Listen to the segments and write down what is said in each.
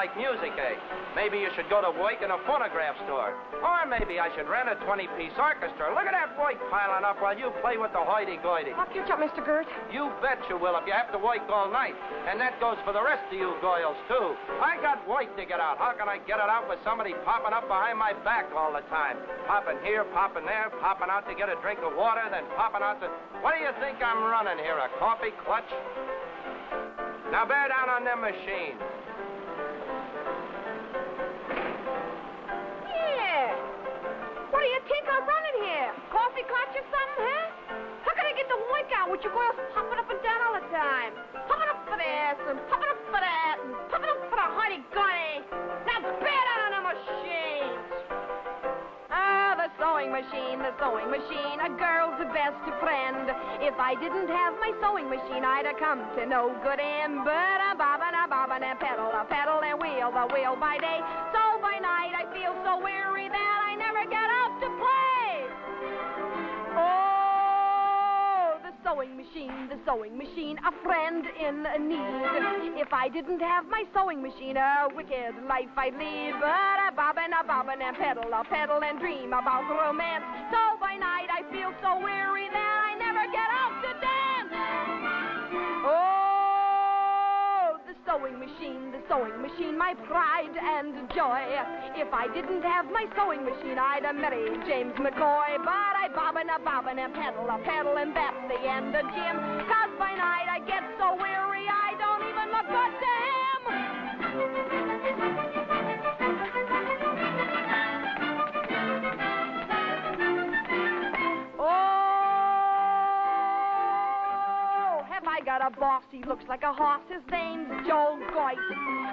like music, eh? Maybe you should go to work in a phonograph store. Or maybe I should rent a 20-piece orchestra. Look at that work piling up while you play with the hoity-goity. I'll catch up, Mr. Gert. You bet you will if you have to work all night. And that goes for the rest of you girls, too. I got work to get out. How can I get it out with somebody popping up behind my back all the time? Popping here, popping there, popping out to get a drink of water, then popping out to... What do you think I'm running here, a coffee clutch? Now bear down on them machines. Yeah. What do you think I'm running here? Coffee clutch or something, huh? How can I get the work out with you girls popping up and down all the time? Popping up for this and popping up for that and popping up for the hoity-goity. Now bear down on the machines. Ah, the sewing machine, a girl's best friend. If I didn't have my sewing machine, I'd have come to no good end. But a bobbin, and pedal, and wheel the wheel by day. So by night I feel so weary that I never get out to play. Oh, the sewing machine, a friend in need. If I didn't have my sewing machine, a wicked life I'd lead. But a bobbin, and pedal, and dream about romance. So by night I feel so weary that I never get out to dance. Oh, the sewing machine, my pride and joy. If I didn't have my sewing machine, I'd have married James McCoy. But I bobbin, and pedal, and that's the end of Jim. 'Cause by night I get so weary I don't even look good to him. I got a boss, he looks like a horse, his name's Joe Goit.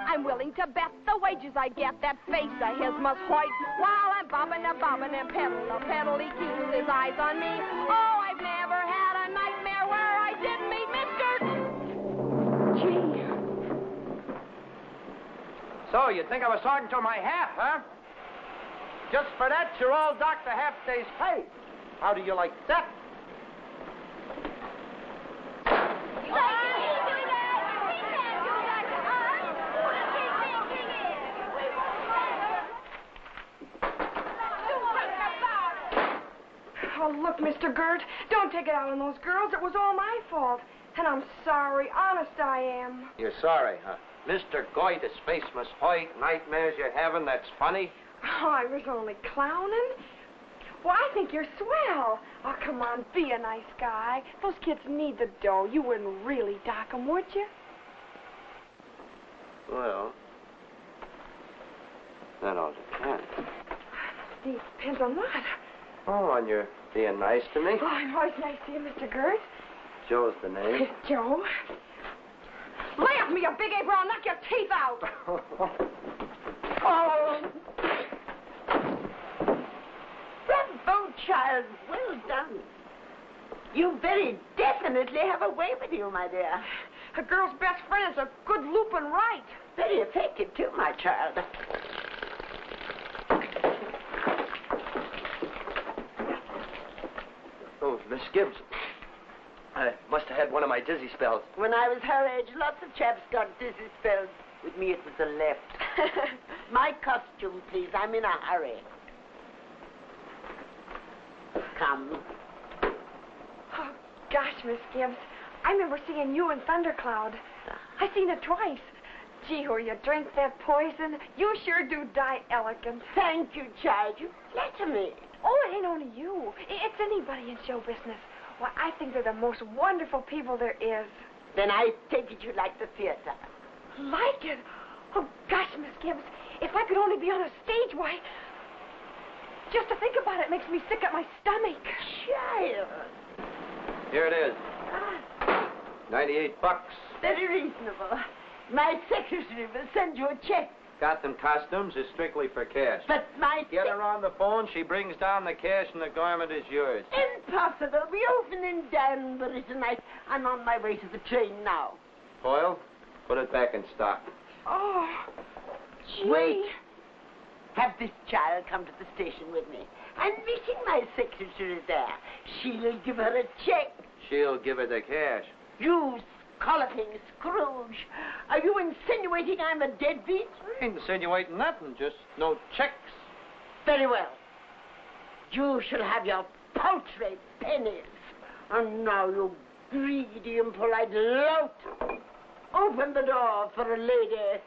I'm willing to bet the wages I get, that face of his must hoit. While I'm bobbin, and pedal, he keeps his eyes on me. Oh, I've never had a nightmare where I didn't meet Mr. Gee. So, you think I was talking to my hat, huh? Just for that, you're all docked a half day's pay. How do you like that? Oh, look, Mr. Gert, don't take it out on those girls. It was all my fault. And I'm sorry. Honest, I am. You're sorry, huh? Mr. Goit, his face must hoit, nightmares you're having, that's funny. Oh, I was only clowning. Well, I think you're swell. Oh, come on, be a nice guy. Those kids need the dough. You wouldn't really dock them, would you? Well, that all depends. It depends on what? Oh, on your being nice to me. Oh, I'm always nice to you, Mr. Gert. Joe's the name. Joe? Lay off me, you big ape, or I'll knock your teeth out. Oh. Bravo, child. Well done. You very definitely have a way with you, my dear. A girl's best friend is a good looping right. Very effective, too, my child. Oh, Miss Gibbs. I must have had one of my dizzy spells. When I was her age, lots of chaps got dizzy spells. With me, it was the left. My costume, please. I'm in a hurry. Come. Oh, gosh, Miss Gibbs. I remember seeing you in Thundercloud. I seen it twice. Gee, who you drink that poison, you sure do die elegant. Thank you, child. You flatter me. Oh, it ain't only you. It's anybody in show business. Well, I think they're the most wonderful people there is. Then I take it you like the theater. Like it? Oh, gosh, Miss Gibbs, if I could only be on a stage, why... Just to think about it makes me sick at my stomach. Child. Here it is. $98. Very reasonable. My secretary will send you a check. Got them costumes is strictly for cash. But my... Get her on the phone, she brings down the cash, and the garment is yours. Impossible. We open in Danbury tonight. I'm on my way to the train now. Foyle, put it back in stock. Oh, gee. Wait. Have this child come to the station with me. I'm meeting my secretary there. She'll give her a check. She'll give her the cash. You colloquing, Scrooge. Are you insinuating I'm a deadbeat? I ain't insinuating nothing, just no checks. Very well. You shall have your paltry pennies. And now, you greedy, impolite lout, open the door for a lady.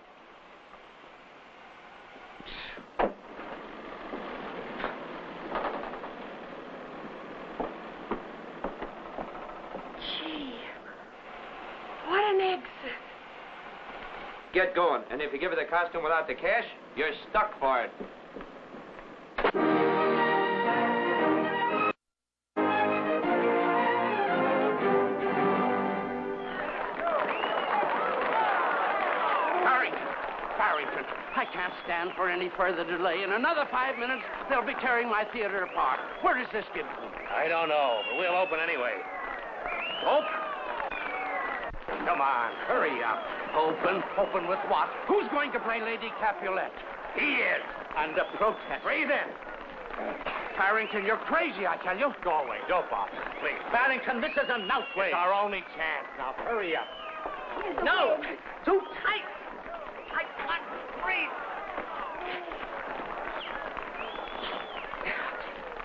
Gee, what an exit. Get going, and if you give her the costume without the cash, you're stuck for it. I can't stand for any further delay. In another 5 minutes, they'll be tearing my theater apart. Where is this Gibson? I don't know, but we'll open anyway. Open? Come on, hurry up. Open? Open with what? Who's going to play Lady Capulet? He is. Under protest. Breathe in. Barrington, you're crazy, I tell you. Go away. Dope off. Please. Barrington, this is an outway. It's our only chance. Now, hurry up. No! Too tight. I can't breathe.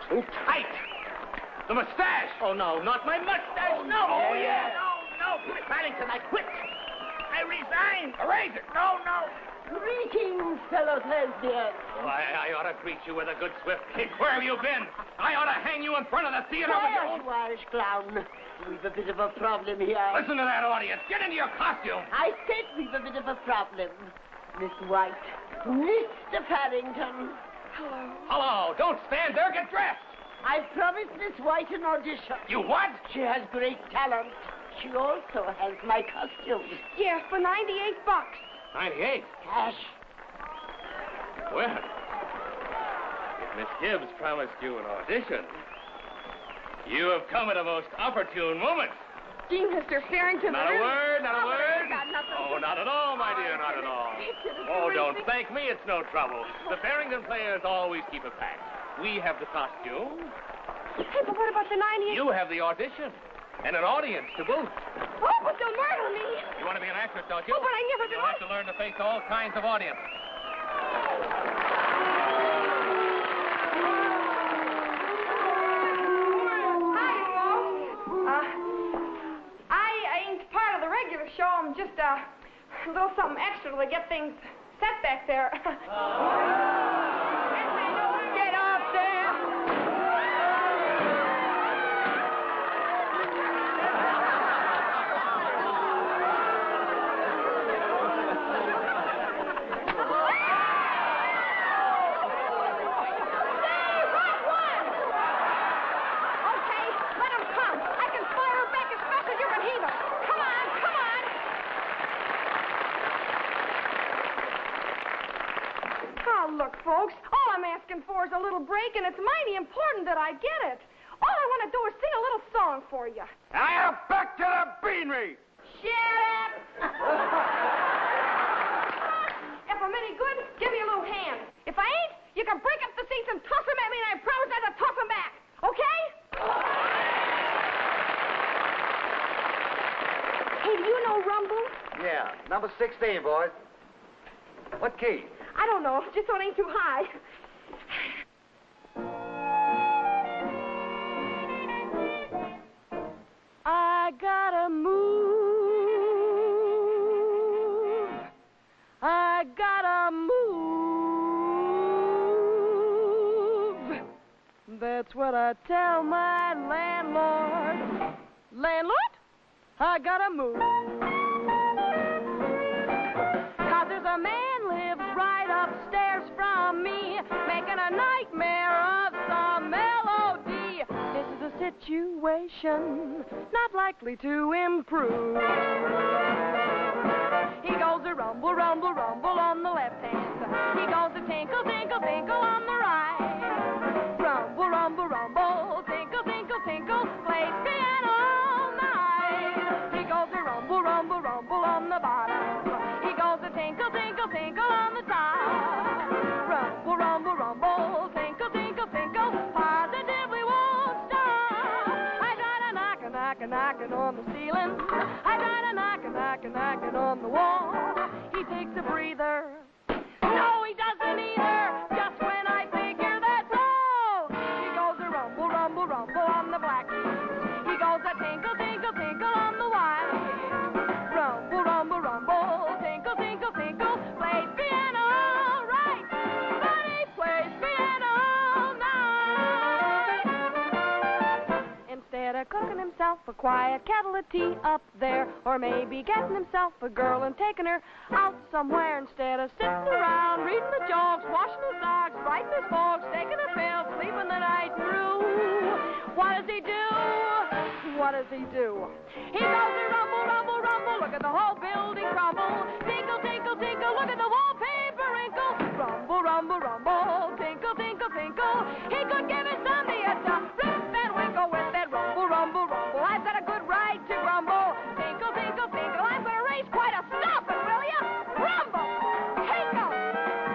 Too tight. The mustache. Oh, no, not my mustache. Oh, no. oh, yeah. No. Barrington, I quit. I resign. Erase it. No. Greetings, fellow thespians. Why, I ought to greet you with a good swift kick. Where have you been? I ought to hang you in front of the theater with Quiet, you Irish clown. We've a bit of a problem here. Listen to that audience. Get into your costume. I said we've a bit of a problem. Miss White, Mr. Farrington. Hello. Don't stand there. Get dressed. I promised Miss White an audition. You what? She has great talent. She also has my costume. Yeah, for $98. 98. Cash. Well, if Miss Gibbs promised you an audition, you have come at a most opportune moment. Gee, Mr. Farrington. Not a word, not a word. Got nothing. Oh, not at all, my dear, not at all. Oh, don't thank me, it's no trouble. The Farrington players always keep it packed. We have the costume. Hey, but what about the 98? You have the audition. And an audience to boot. Oh, but they'll murder me. You want to be an actress, don't you? Oh, but I never You'll have to learn to face all kinds of audience. Hi, folks. I ain't part of the regular show. I'm just a little something extra to get things set back there. Get up there. Look, folks, all I'm asking for is a little break, and it's mighty important that I get it. All I want to do is sing a little song for you. Now back to the beanery. Shut up! If I'm any good, give me a little hand. If I ain't, you can break up the seats and toss them at me, and I promise not to toss them back. Okay? Hey, do you know Rumble? Yeah, number 16, boys. What key? I don't know, just so it ain't too high. I gotta move. I gotta move. That's what I tell my landlord. Landlord, I gotta move. 'Cause there's a man lives right upstairs from me, making a nightmare of some melody. This is a situation not likely to improve. He goes to rumble, rumble, rumble on the left hand. He goes to tinkle, tinkle, tinkle on the right. Rumble, rumble, rumble, tinkle, tinkle, tinkle, plays piano all night. He goes to rumble, rumble, rumble on the bottom. He goes to tinkle, tinkle, tinkle on the top. Rumble, rumble, rumble, tinkle, tinkle, tinkle, positively won't stop. I got a knocking on the ceiling. I got a knocking knocking on the wall. He takes a breather. No, he doesn't either. Just when I figure that's all, he goes a rumble, rumble, rumble on the black keys. He goes a tinkle, tinkle, tinkle on the white. Rumble, rumble, rumble, tinkle, tinkle, tinkle. Plays piano all right, but he plays piano all night. Instead of cooking himself a quiet kettle of tea up there, or maybe getting himself a girl and taking her out somewhere, instead of sitting around reading the jokes, washing his socks, writing his books, taking a pill, sleeping the night through, what does he do? What does he do? He goes a rumble, rumble, rumble, look at the whole building crumble. Tinkle, tinkle, tinkle, look at the wallpaper wrinkle. Rumble, rumble, rumble, tinkle, tinkle, tinkle. He could give his Sunday a rip and winkle with that rumble, rumble, rumble. I've got a good right to grumble. Tinkle, tinkle, tinkle, I'm gonna raise quite a stop it, will ya? Rumble, tinkle,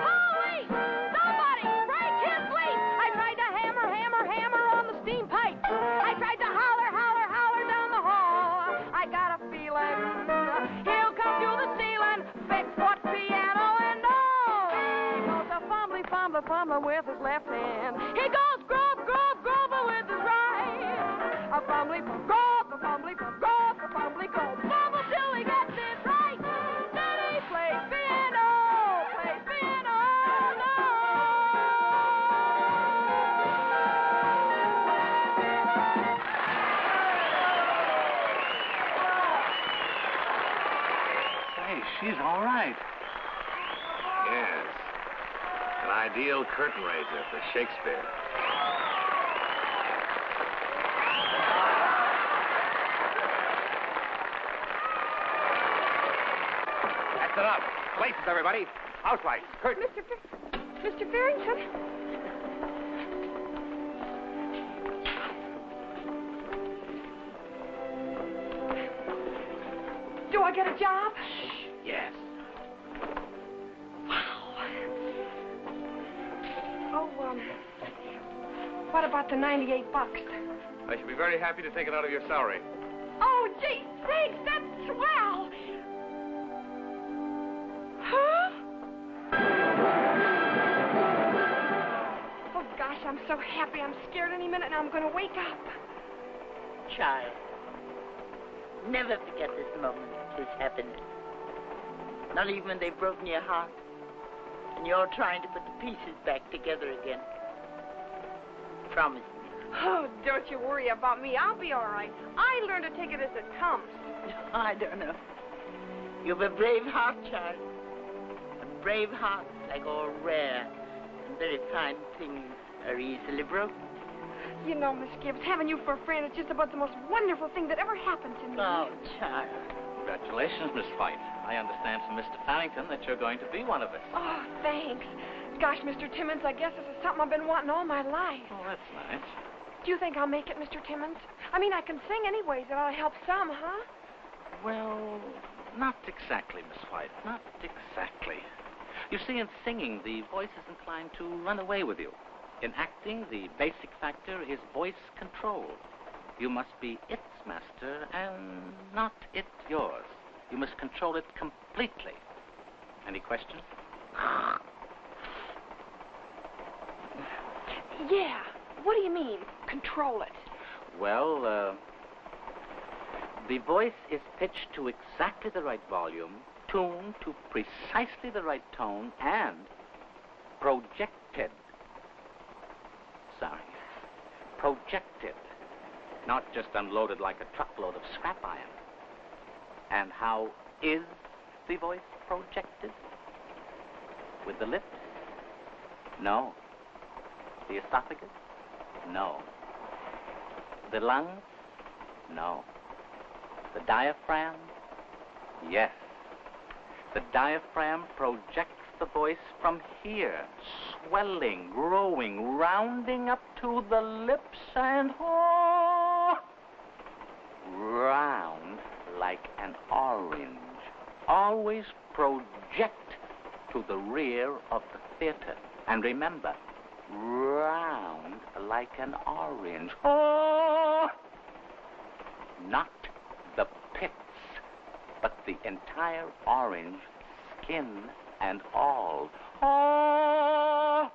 holy, somebody break his leaf. I tried to hammer, hammer, hammer on the steam pipe. I tried to holler, holler, holler down the hall. I got a feeling he'll come through the ceiling, fix what piano and all. He goes a fumbly, fumbly, fumbling with his left hand. He goes grub, grub, grubbing with his right. A fumbly, grub, a fumbly, grub, a fumbly, grub. Fumble till he gets it right. Then he plays piano all night. Hey, she's all right. Yes. An ideal curtain raiser for Shakespeare. That's enough. Places, everybody. House lights. Curtain. Mr. Farrington? Do I get a job? Yes. Oh, what about the $98? I should be very happy to take it out of your salary. Oh, gee, thanks, that's swell. Huh? Oh, gosh, I'm so happy. I'm scared any minute now I'm going to wake up. Child, never forget this moment, this happiness. Not even when they've broken your heart and you're trying to put the pieces back together again. Promise me. Oh, don't you worry about me. I'll be all right. I learned to take it as it comes. I don't know. You've a brave heart, child. A brave heart, like all rare and very fine things, are easily broken. You know, Miss Gibbs, having you for a friend is just about the most wonderful thing that ever happened to me. Oh, child. Congratulations, Miss White. I understand from Mr. Farrington that you're going to be one of us. Oh, thanks. Gosh, Mr. Timmons, I guess this is something I've been wanting all my life. Oh, that's nice. Do you think I'll make it, Mr. Timmons? I mean, I can sing anyways. It ought to help some, huh? Well, not exactly, Miss White. Not exactly. You see, in singing, the voice is inclined to run away with you. In acting, the basic factor is voice control. You must be its master and not it yours. You must control it completely. Any questions? Yeah. What do you mean, control it? Well, the voice is pitched to exactly the right volume, tuned to precisely the right tone, and projected. Sorry. Projected. Not just unloaded like a truckload of scrap iron. And how is the voice projected? With the lips? No. The esophagus? No. The lungs? No. The diaphragm? Yes. The diaphragm projects the voice from here, swelling, growing, rounding up to the lips and round like an orange. Always project to the rear of the theater. And remember, round like an orange. Not the pits, but the entire orange, skin and all. Oh!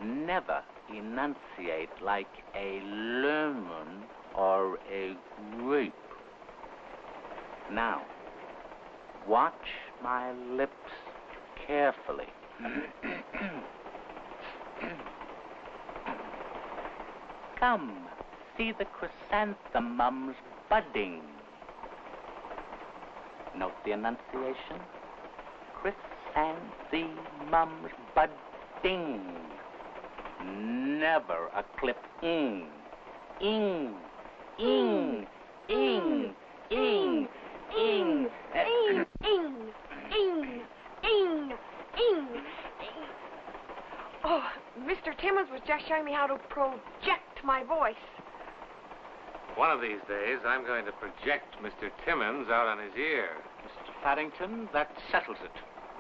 Never enunciate like a lemon or a grape. Now, watch my lips carefully. Come, see the chrysanthemums budding. Note the enunciation. Chrysanthemums budding. Never a clip ing. Ing. Ing. Ing. Ing. Ing. Ing. Ing. Ing. Ing. Ing. Oh, Mr. Timmons was just showing me how to project my voice. One of these days, I'm going to project Mr. Timmons out on his ear. Mr. Farrington, that settles it.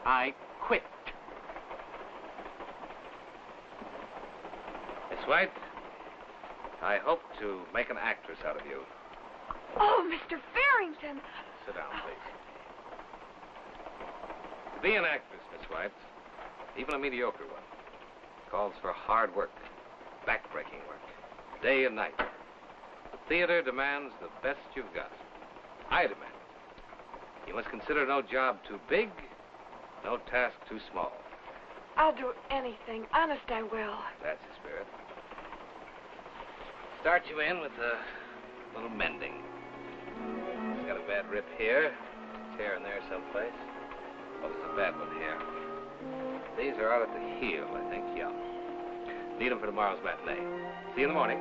I quit. Miss White, I hope to make an actress out of you. Oh, Mr. Farrington. Sit down, please. To be an actress, Miss White, even a mediocre one, calls for hard work, backbreaking work, day and night. The theater demands the best you've got. I demand it. You must consider no job too big, no task too small. I'll do anything. Honest, I will. That's the spirit. Start you in with a little mending. He's got a bad rip here, tear in there someplace. Oh, there's a bad one here. These are out at the heel, I think, yeah. Need them for tomorrow's matinee. See you in the morning.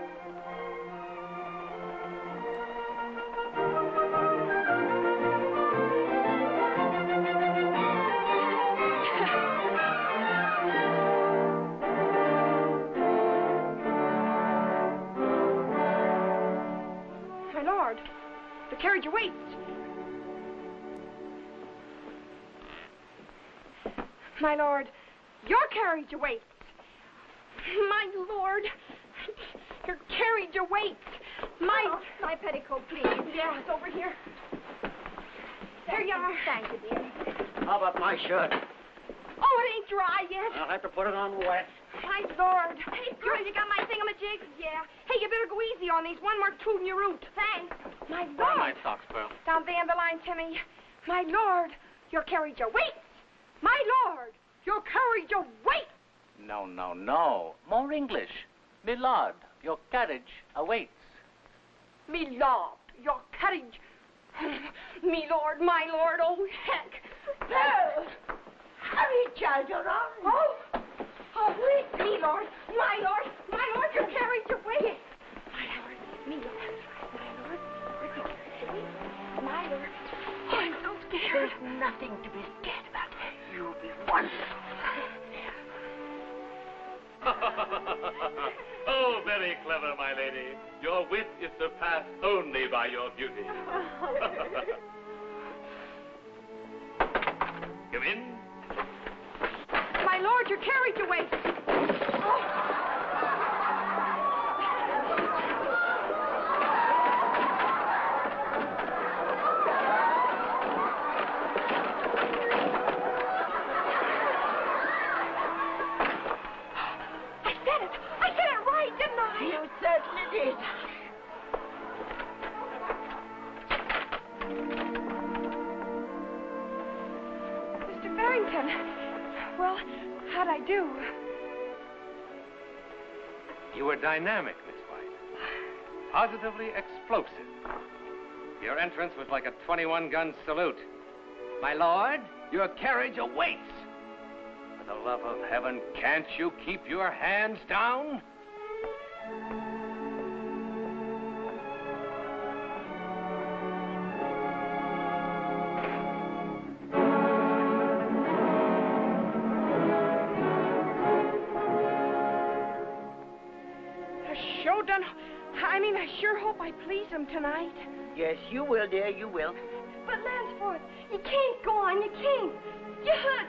My lord, the carriage awaits. My lord, your carriage awaits. My lord, your carriage awaits. My petticoat, please. Yeah, it's over here. There you are. Thank you, dear. How about my shirt? Oh, it ain't dry yet. I'll have to put it on wet. My lord. Hey, you got my thingamajigs? Yeah. Hey, you better go easy on these. One more toot in your root. Thanks. My lord. Where are my socks, Pearl? Down the end of the line, Timmy. My lord, your carriage awaits. My lord, your carriage awaits. No, no, no. More English. My lord, your carriage awaits. Me lord, your carriage. Me lord, my lord, oh heck. Pearl! Hurry, child, you're on. Oh, wait, me lord, my lord, your carriage awaits. My lord, me lord, my lord, your carriage awaits. My lord. Oh, I'm so scared. There's nothing to be scared about. You'll be wonderful. Oh, very clever, my lady. Your wit is surpassed only by your beauty. Come in. My lord, your carriage awaits. I said it right, didn't I? You certainly did. Mr. Farrington, well, how'd I do? You were dynamic, Miss White. Positively explosive. Your entrance was like a 21-gun salute. My lord, your carriage awaits. For the love of heaven, can't you keep your hands down? Sure done. I sure hope I please him tonight. Yes, you will, dear, you will. But Lansford, you can't go on, you can't. You hurt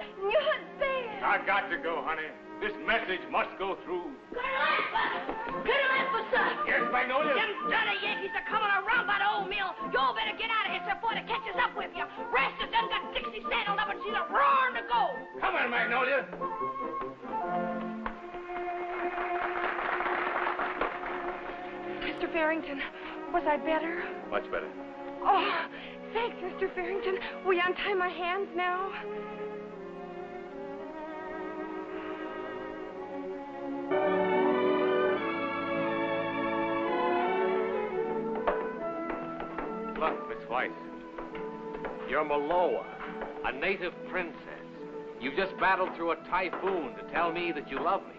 bad. I got to go, honey. This message must go through. Colonel Lansford, sir. Yes, Magnolia? Them dirty Yankees are coming around by the old mill Bill, you better get out of here before it catches up with you. Rest has done got Dixie saddled up and she's a roaring to go. Come on, Magnolia. Mr. Farrington, was I better? Much better. Oh, thanks, Mr. Farrington. Will you untie my hands now? Look, Miss White. You're Maloa, a native princess. You just battled through a typhoon to tell me that you love me.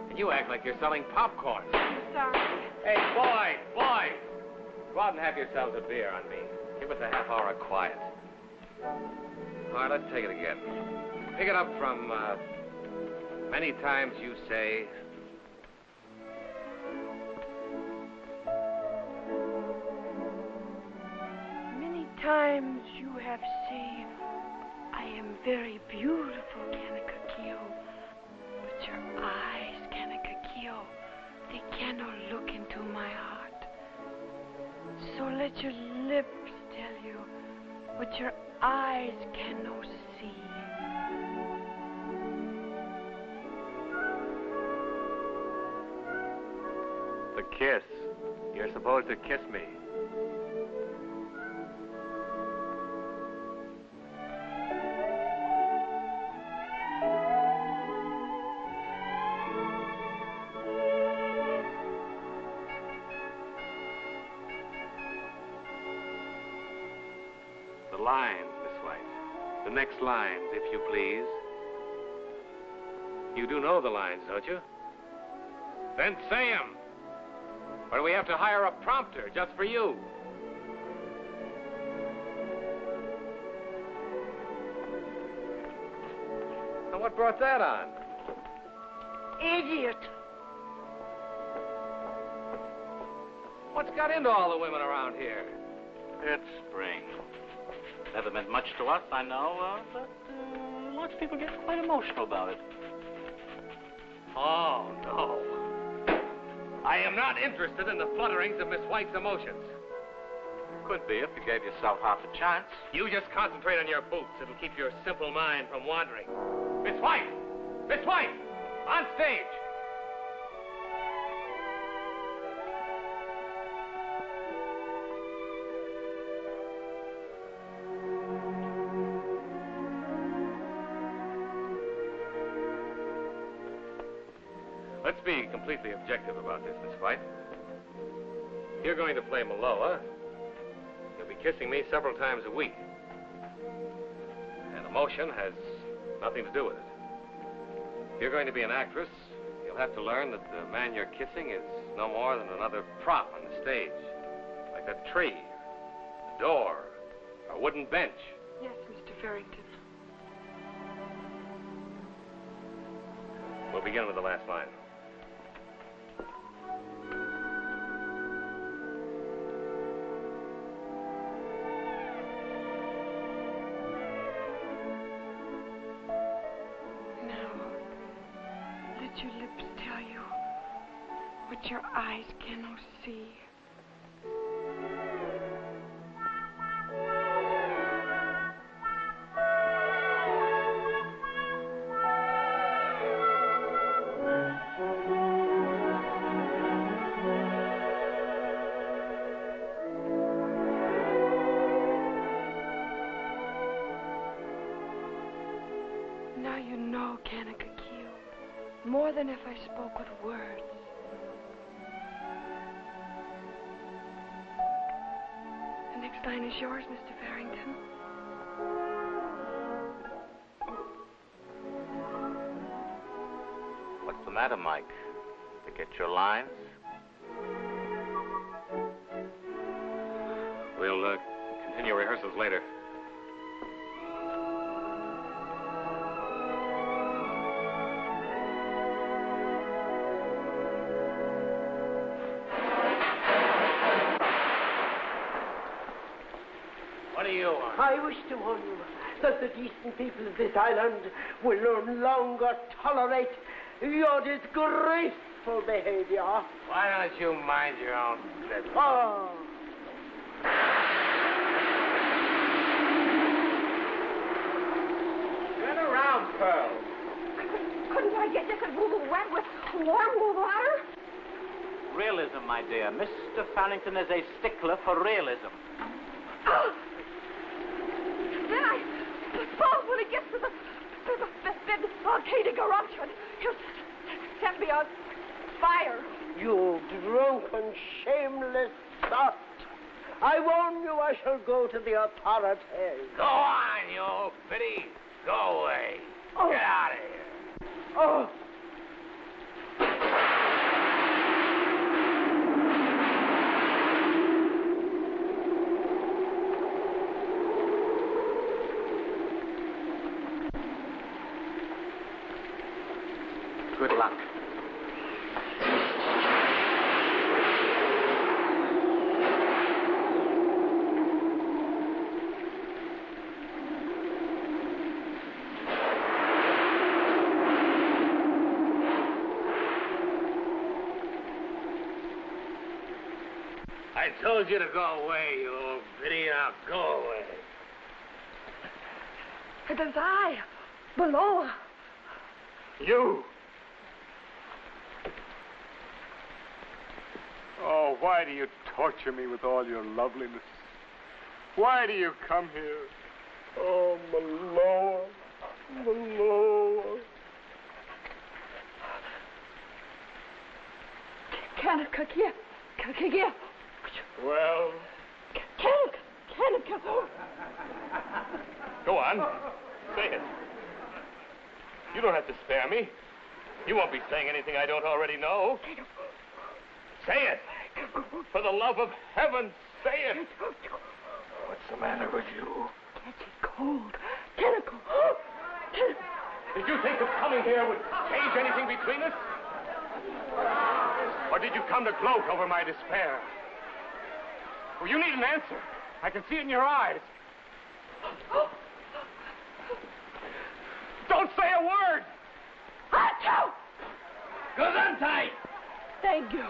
And you act like you're selling popcorn. I'm sorry. Hey, boys! Go out and have yourselves a beer on me. Give us a half hour of quiet. All right, let's take it again. Pick it up from, many times you say... Many times you have said, I am very beautiful, Kanaka-Kyo. But your eyes, Kanaka-Kyo, they cannot look into my heart. So let your lips tell you what your eyes cannot see. The kiss. You're supposed to kiss me. The lines, Miss White. The next lines, if you please. You do know the lines, don't you? Then say 'em. Or do we have to hire a prompter just for you? Now, what brought that on? Idiot. What's got into all the women around here? It's spring. Never meant much to us, I know, but lots of people get quite emotional about it. Oh, no. I am not interested in the flutterings of Miss White's emotions. Could be if you gave yourself half a chance. You just concentrate on your boots. It'll keep your simple mind from wandering. Miss White! Miss White! On stage! Let's be completely objective about this, Miss White. You're going to play Maloa. You'll be kissing me several times a week. And emotion has nothing to do with it. If you're going to be an actress, you'll have to learn that the man you're kissing is no more than another prop on the stage. Like a tree, a door, a wooden bench. Yes, Mr. Farrington. We'll begin with the last line. Let your lips tell you what your eyes cannot see. Now you know, Kanaka-Kyo. More than if I spoke with words. The next line is yours, Mr. Farrington. What's the matter, Mike? To get your lines? We'll continue rehearsals later. What do you want? I wish to warn you that the decent people of this island will no longer tolerate your disgraceful behavior. Why don't you mind your own business? Oh. rounds, Pearl. Couldn't I get just a little wet with warm water? Realism, my dear. Mr. Farrington is a stickler for realism. Then I suppose when he gets to the volcanic eruption, he'll set me on fire. You drunken, shameless sot. I warn you, I shall go to the authorities. Go on, you old Betty. Go away. Oh. Get out of here. Oh. Good luck. I told you to go away, you old Betty. Now go away. It is I, below. You! Oh, why do you torture me with all your loveliness? Why do you come here? Oh, Maloa, Maloa. Can't. Well, Can't. go on. Say it. You don't have to spare me. You won't be saying anything I don't already know. Say it. For the love of heaven, say it. What's the matter with you? Cold. Did you think that coming here would change anything between us? Or did you come to gloat over my despair? Well, you need an answer. I can see it in your eyes. Don't say a word! Achoo! Gesundheit! Thank you.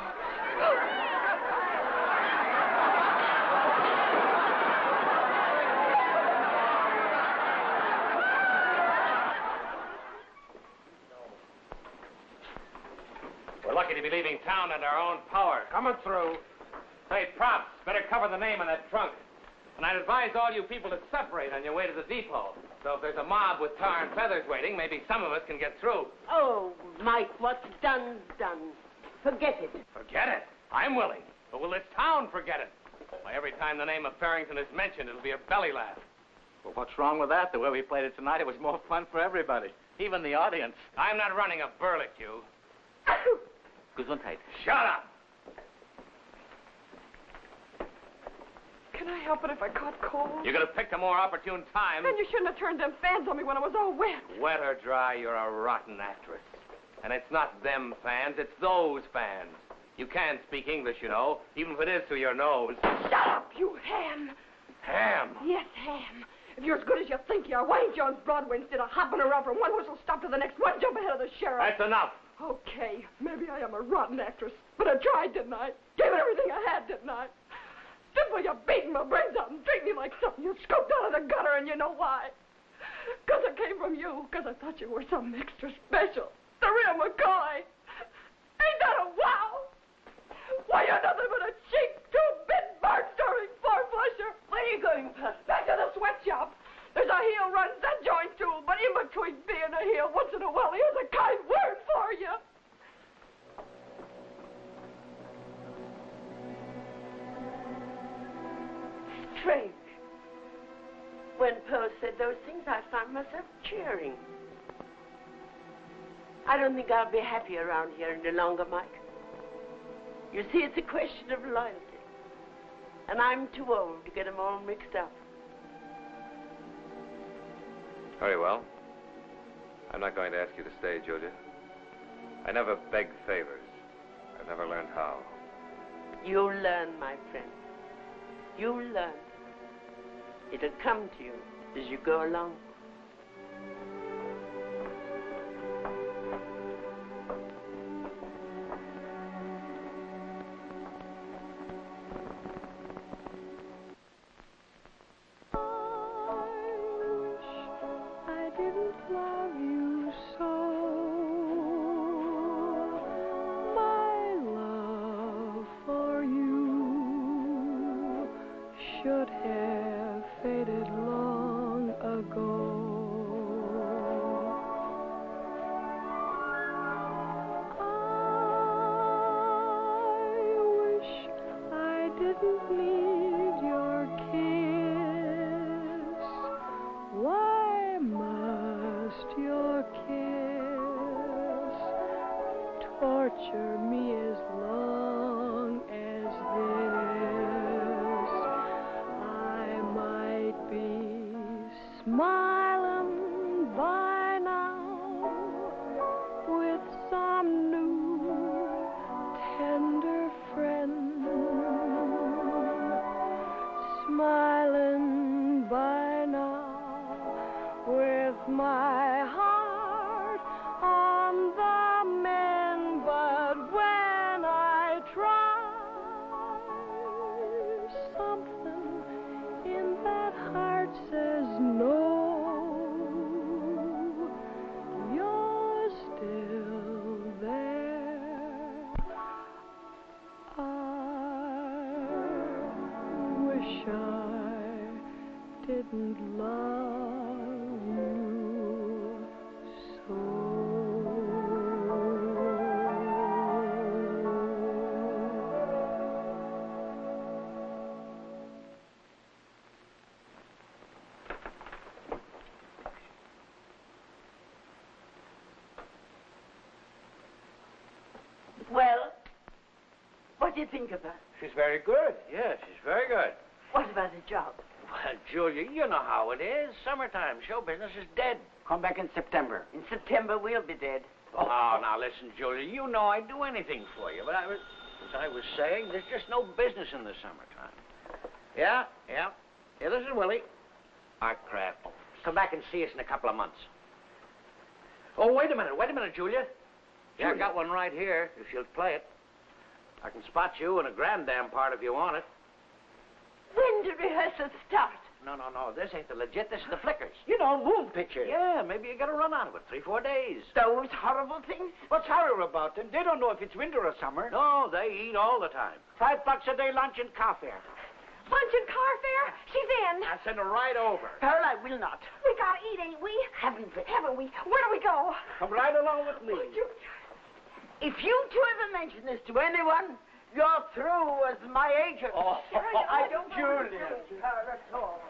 We're lucky to be leaving town under our own power. Coming through. Say, props, better cover the name on that trunk. And I'd advise all you people to separate on your way to the depot. So if there's a mob with tar and feathers waiting, maybe some of us can get through. Oh, Mike, what's done's done. Forget it. Forget it. I'm willing. But will this town forget it? Why, every time the name of Farrington is mentioned, it'll be a belly laugh. Well, what's wrong with that? The way we played it tonight, it was more fun for everybody, even the audience. I'm not running a burlick, you. Gesundheit. Shut up! Can I help it if I caught cold? You could have picked a more opportune time. Then you shouldn't have turned them fans on me when I was all wet. Wet or dry, you're a rotten actress. And it's not them fans, it's those fans. You can speak English, you know, even if it is through your nose. Shut up, you ham. Ham? Yes, ham. If you're as good as you think you are, why ain't you on Broadway instead of hopping around from one whistle stop to the next, one jump ahead of the sheriff? That's enough. Okay, maybe I am a rotten actress, but I tried, didn't I? Gave it everything I had, didn't I? Just while you're beating my brains out and treating me like something you scooped out of the gutter, and you know why. Because it came from you, because I thought you were something extra special. The real McCoy. Ain't that a wow? Why, you're nothing but a cheap, two-bit, barn-starving four-flusher. Where are you going, Puss? Back to the sweatshop. There's a heel runs that joint, too, but in between being a heel, once in a while, here's a kind word for you. Strange. When Pearl said those things, I found myself cheering. I don't think I'll be happy around here any longer, Mike. You see, it's a question of loyalty. And I'm too old to get them all mixed up. Very well. I'm not going to ask you to stay, Julia. I never beg favors. I've never learned how. You'll learn, my friend. You'll learn. It'll come to you as you go along. I didn't fly. need your kiss? Why must your kiss torture me as long as this? I might be smiling by now with some new tender friend, smiling by now with my heart on the mend, but when I try, something in that heart says no. You're still there. I wish I didn't love you so. Well, what do you think of her? She's very good. Yeah, she's very good. What about the job? Well, Julia, you know how it is. Summertime, show business is dead. Come back in September. In September, we'll be dead. Oh, now listen, Julia, you know I'd do anything for you, but as I was saying, there's just no business in the summertime. Yeah. Yeah, this is Willie. Art Craft. Come back and see us in a couple of months. Oh, wait a minute, Julia. Yeah, I got one right here, if you'll play it. I can spot you in a grand damn part if you want it. When do rehearsals start? No, this ain't the legit, this is the flickers. You know, move pictures. Yeah, maybe you get a run out of it, 3-4 days. Those horrible things? What's horrible about them? They don't know if it's winter or summer. No, they eat all the time. $5 a day lunch and car fare. Lunch and car fare? She's in. I send her right over. Pearl, I will not. We gotta eat, ain't we? Haven't we? Haven't we? Where do we go? Come right along with me. If you two ever mention this to anyone, you're through as my agent. Oh, I don't Julia. Pearl at all.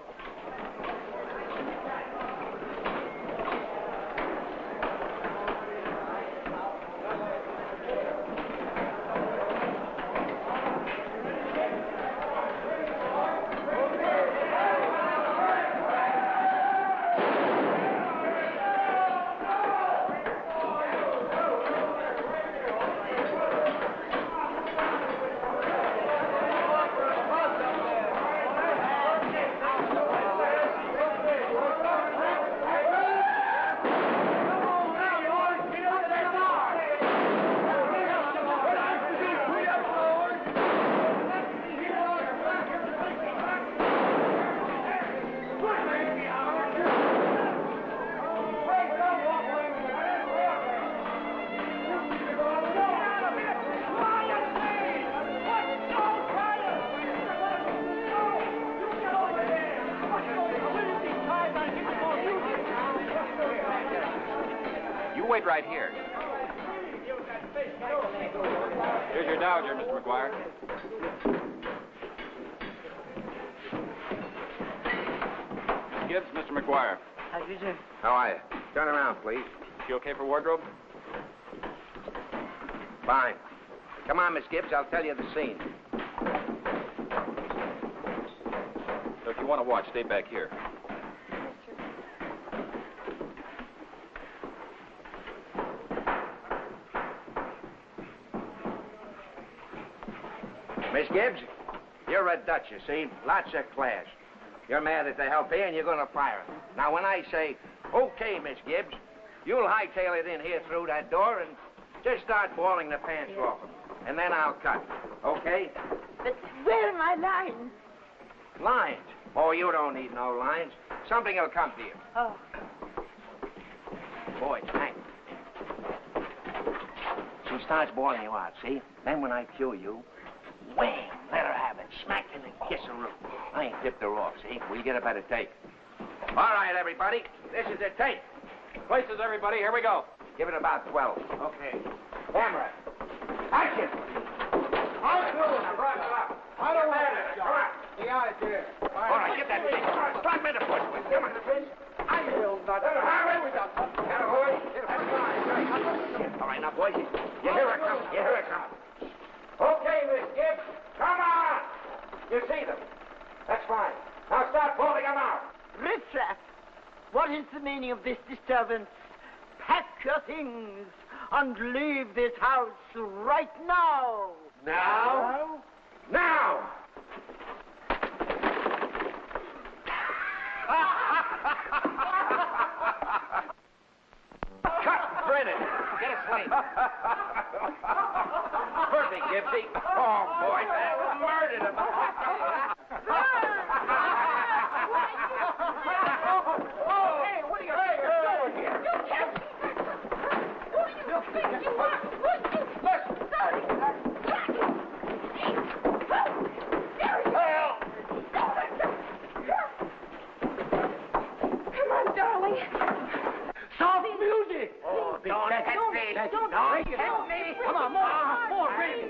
Wait right here. Here's your dowager, Mr. McGuire. Miss Gibbs, Mr. McGuire. How do you do? How are you? Turn around, please. You okay for wardrobe? Fine. Come on, Miss Gibbs, I'll tell you the scene. So if you want to watch, stay back here. Miss Gibbs, you're a Dutch, you see. Lots of class. You're mad at the helper and you're going to fire her. Now, when I say, okay, Miss Gibbs, you'll hightail it in here through that door and just start bawling the pants off them. And then I'll cut. Okay? But where are my lines? Lines? Oh, you don't need no lines. Something will come to you. Oh. Boy, Hank. She starts bawling you out, see? Then when I cue you, wham, let her have it. Smack and then kiss her roof. I ain't tipped her off, see? We get a better take. All right, everybody. This is the take. Places, everybody. Here we go. Give it about 12. Okay. Camera. Action! All through. Now, brought it up. I don't matter. meaning of this disturbance. Pack your things and leave this house right now. Now? Now! Cut, Brennan. Get a slate. Perfect, Gibbsy. Oh, boy, that murdered him. Hey, what are you doing here? Come on, darling. Soft music. Oh, don't hit me. Don't hit me. Come on, more, baby.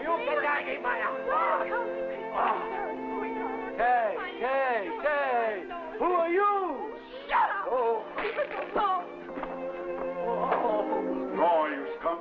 You can die, my Hey. Who are you? Shut up. Oh. Draw, you skunk.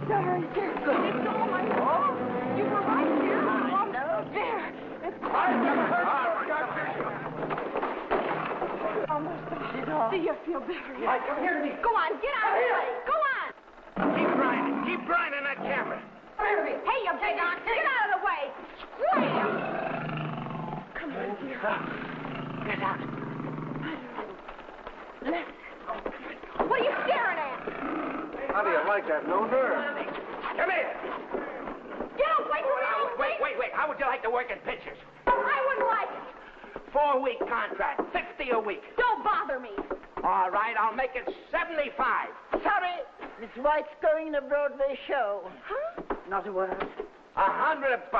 Sorry, dear. It's all my fault. You were right here. There. It's almost finished. Do you feel better yet? Come here to me. Go on, get out of the way. Go on. Keep grinding that camera. Hey, you big ox, get out of the way. Scram. Come on, dear. Get out. What are you staring at? How do you like that? No nerve. Come here. Get away from me. Wait. How would you like to work in pictures? I wouldn't like it. 4-week contract, 50 a week. Don't bother me. All right, I'll make it 75. Sorry, Miss White's going to Broadway show. Huh? Not a word. $100.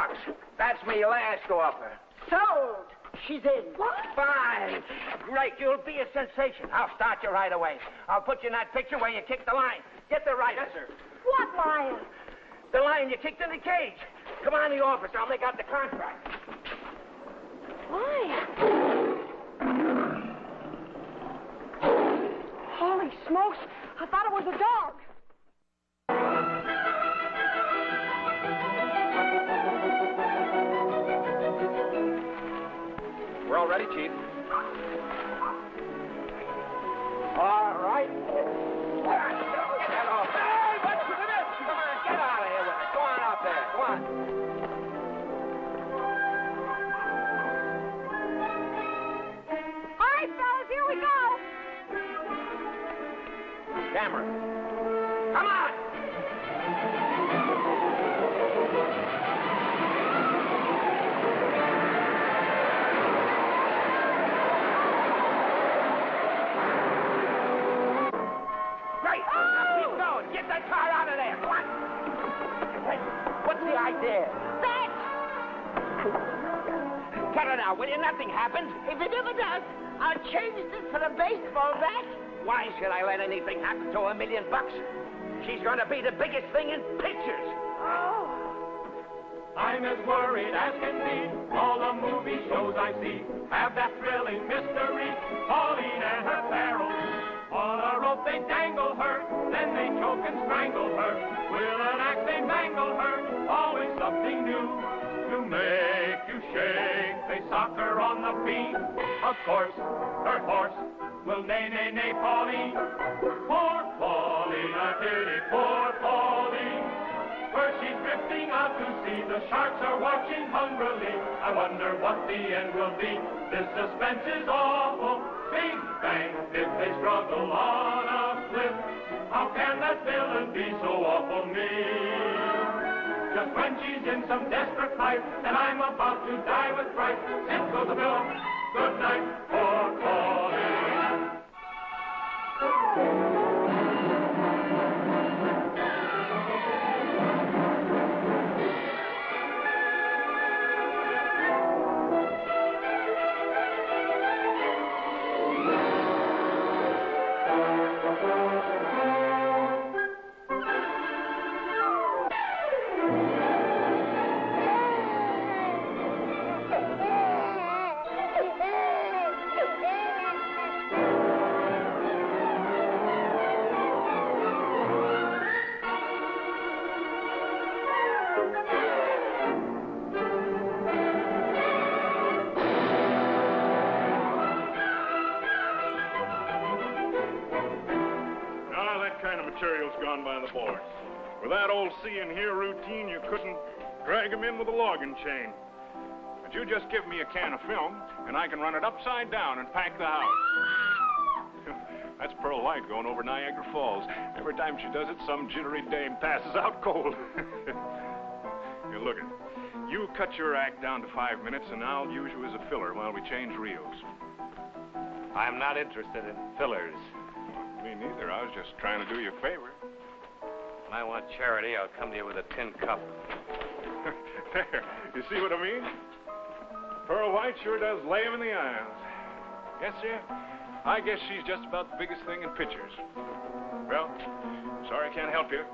That's me last offer. Sold. She's in. What? Fine. Great, you'll be a sensation. I'll start you right away. I'll put you in that picture where you kick the line. Get the right. Yes, sir. What lion? The line you kicked in the cage. Come on to the office. I'll make out the contract. Lion? Holy smokes. I thought it was a dog. We're all ready, Chief. All right. Get off. Hey, what's this? Come on, get out of here with it. Go on out there. Go on. All right, fellas, here we go. Camera. Come on. Great. Now keep going. Get that car out of there. Come on. Hey, what's the idea? That. Cut it out, will you? Nothing happens. If it ever does, I'll change this for a baseball bat. Why should I let anything happen to $1 million? She's going to be the biggest thing in pictures. I'm as worried as can be. All the movie shows I see have that thrilling mystery. Pauline and her perils. On a rope they dangle her, then they choke and strangle her. With an axe they mangle her. Always something new to make you shake. They sock her on the beam. Of course, her horse will neigh, neigh, neigh, Pauline. Poor Pauline, I pity poor Pauline. Where she's drifting out to sea, the sharks are watching hungrily. I wonder what the end will be. This suspense is awful. Bing, bang, if they struggle on a cliff. How can that villain be so awful mean? Just when she's in some desperate fight, and I'm about to die with fright, in goes the villain. Good night, poor Pauline. With that old see-and-hear routine, you couldn't drag him in with a logging chain. But you just give me a can of film, and I can run it upside down and pack the house. That's Pearl White going over Niagara Falls. Every time she does it, some jittery dame passes out cold. Here, look it. You cut your act down to 5 minutes, and I'll use you as a filler while we change reels. I'm not interested in fillers. Me neither. I was just trying to do you a favor. When I want charity, I'll come to you with a tin cup. There. You see what I mean? Pearl White sure does lay 'em in the aisles. Yes, sir. I guess she's just about the biggest thing in pictures. Well, sorry I can't help you.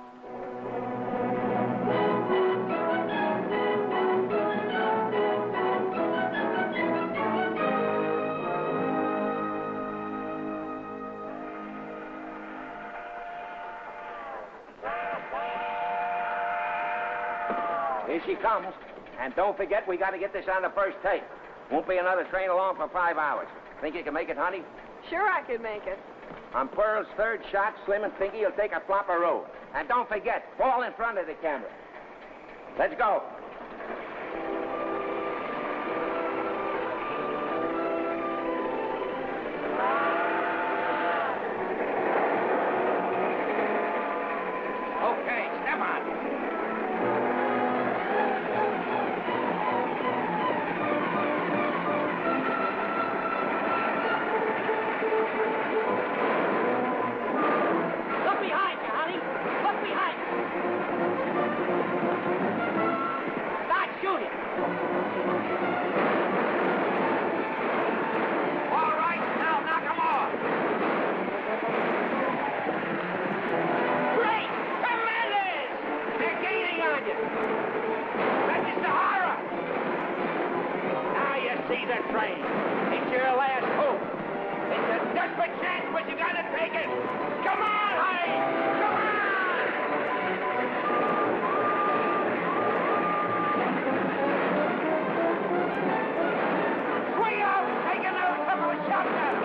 Here she comes. And don't forget, we got to get this on the first take. Won't be another train along for 5 hours. Think you can make it, honey? Sure I could make it. On Pearl's third shot, Slim and Pinky will take a flopper road. And don't forget, fall in front of the camera. Let's go. Okay, step on. Look behind you, honey. Look behind you. Start shooting. All right, now knock 'em off. Great! Tremendous! They're gaining on you. Register horror. Now you see the train. It's your last hope. It's a desperate chance, but you gotta take it. Come on, honey! Come on! Swing out! Take another couple of shots at him!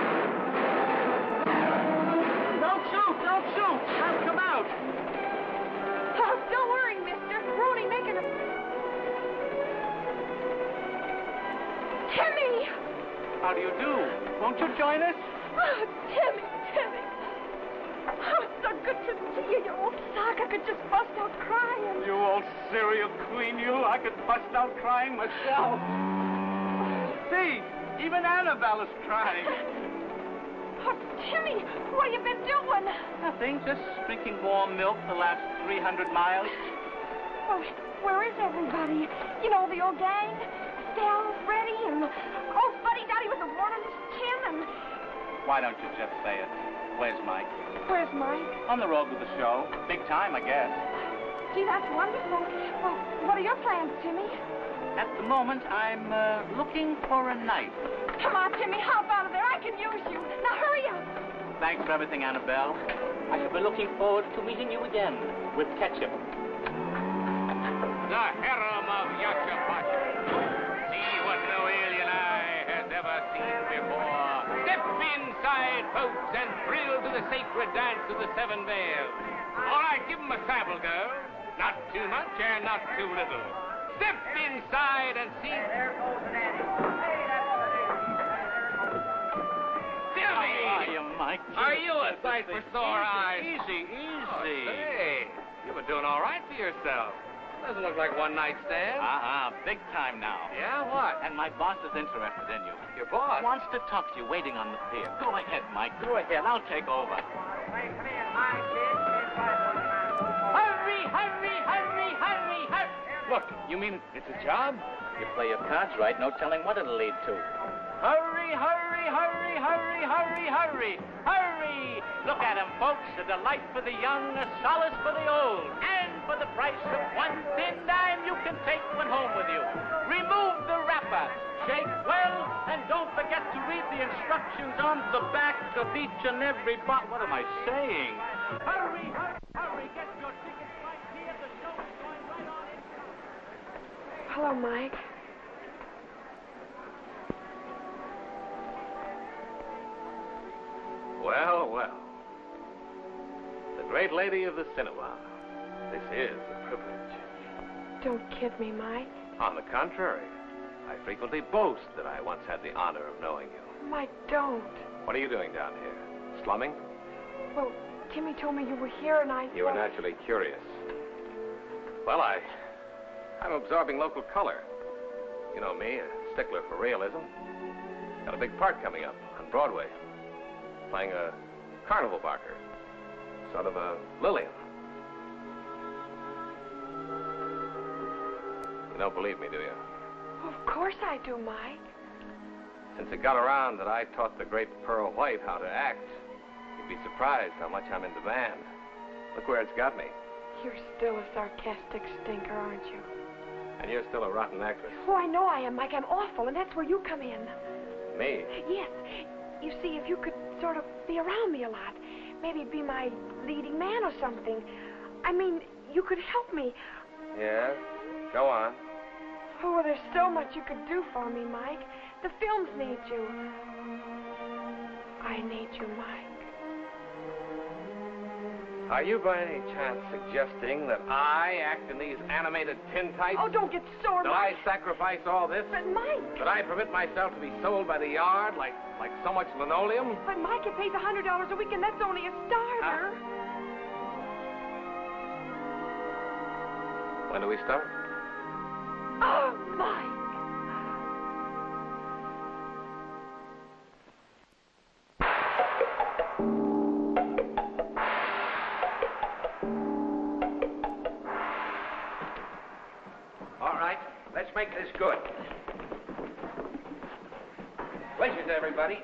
Don't shoot! Don't shoot! I'll come out. Oh, don't worry, mister. We're only making a... Timmy! How do you do? Won't you join us? Oh, Timmy, Timmy. Oh, it's so good to see you, you old sock. I could just bust out crying. You old cereal queen, you. I could bust out crying myself. See, even Annabelle is crying. Oh, Timmy, what have you been doing? Nothing, just drinking warm milk the last 300 miles. Oh, where is everybody? You know, the old gang? Estelle, Freddie, and old Buddy Dotty with the wart on his chin, and... Why don't you just say it? Where's Mike? Where's Mike? On the road with the show. Big time, I guess. Gee, that's wonderful. Well, what are your plans, Timmy? At the moment, I'm looking for a knife. Come on, Timmy, hop out of there. I can use you. Now, hurry up. Thanks for everything, Annabelle. I shall be looking forward to meeting you again with ketchup. The harem of Yashapash. See what no alien eye has ever seen before. Step inside, folks, and thrill to the sacred dance of the 7 veils. All right, give 'em a sample, girl. Not too much and not too little. Step inside and see... There goes an Annie. Silly! How are you, Mike? Are you a sight for sore eyes? Easy, easy. Oh, say, you've been doing all right for yourself. Doesn't look like one night stand. Big time now. Yeah, what? And my boss is interested in you. Your boss? Wants to talk to you waiting on the pier. Go ahead, Mike. Go ahead. I'll take over. Hurry, hurry, hurry, hurry, hurry. Look, you mean it's a job? You play your cards right, no telling what it'll lead to. Hurry, hurry, hurry, hurry, hurry, hurry, hurry! Look at him, folks. A delight for the young, a solace for the old. And for the price of 1 thin dime, you can take one home with you. Remove the wrapper, shake well, and don't forget to read the instructions on the back of each and every bottle. What am I saying? Hurry, hurry, hurry! Get your tickets right here. The show's going right on in. Hello, Mike. Well, well. The great lady of the cinema. This is a privilege. Don't kid me, Mike. On the contrary, I frequently boast that I once had the honor of knowing you. Mike, don't. What are you doing down here? Slumming? Well, Timmy told me you were here and I You were thought... naturally curious. Well, I'm absorbing local color. You know me, a stickler for realism. Got a big part coming up on Broadway. Playing a carnival barker. Sort of a Lillian. You don't believe me, do you? Of course I do, Mike. Since it got around that I taught the great Pearl White how to act, you'd be surprised how much I'm in demand. Look where it's got me. You're still a sarcastic stinker, aren't you? And you're still a rotten actress. Oh, I know I am, Mike. I'm awful, and that's where you come in. Me? Yes. You see, if you could sort of be around me a lot, maybe be my leading man or something. I mean, you could help me. Yes? Go on. Oh, there's so much you could do for me, Mike. The films need you. I need you, Mike. Are you by any chance suggesting that I act in these animated tintypes? Oh, don't get sore, That Mike. I sacrifice all this? But, Mike. That I permit myself to be sold by the yard like so much linoleum? But, Mike, it pays $100 a week, and that's only a starter. When do we start? Oh, Mike. All right, let's make this good. Pleasures, everybody.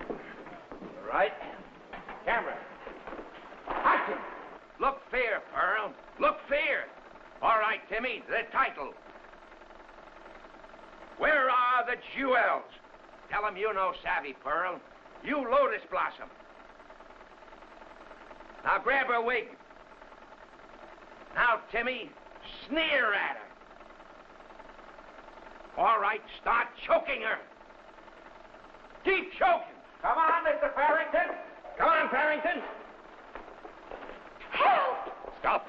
All right. Camera. Action! Look fair, Pearl. Look fair. All right, Timmy, the title. Where are the jewels? Tell them you know savvy, Pearl. You Lotus Blossom. Now grab her wig. Now, Timmy, sneer at her. All right, start choking her. Keep choking. Come on, Mr. Farrington. Come on, Farrington. Help! Stop.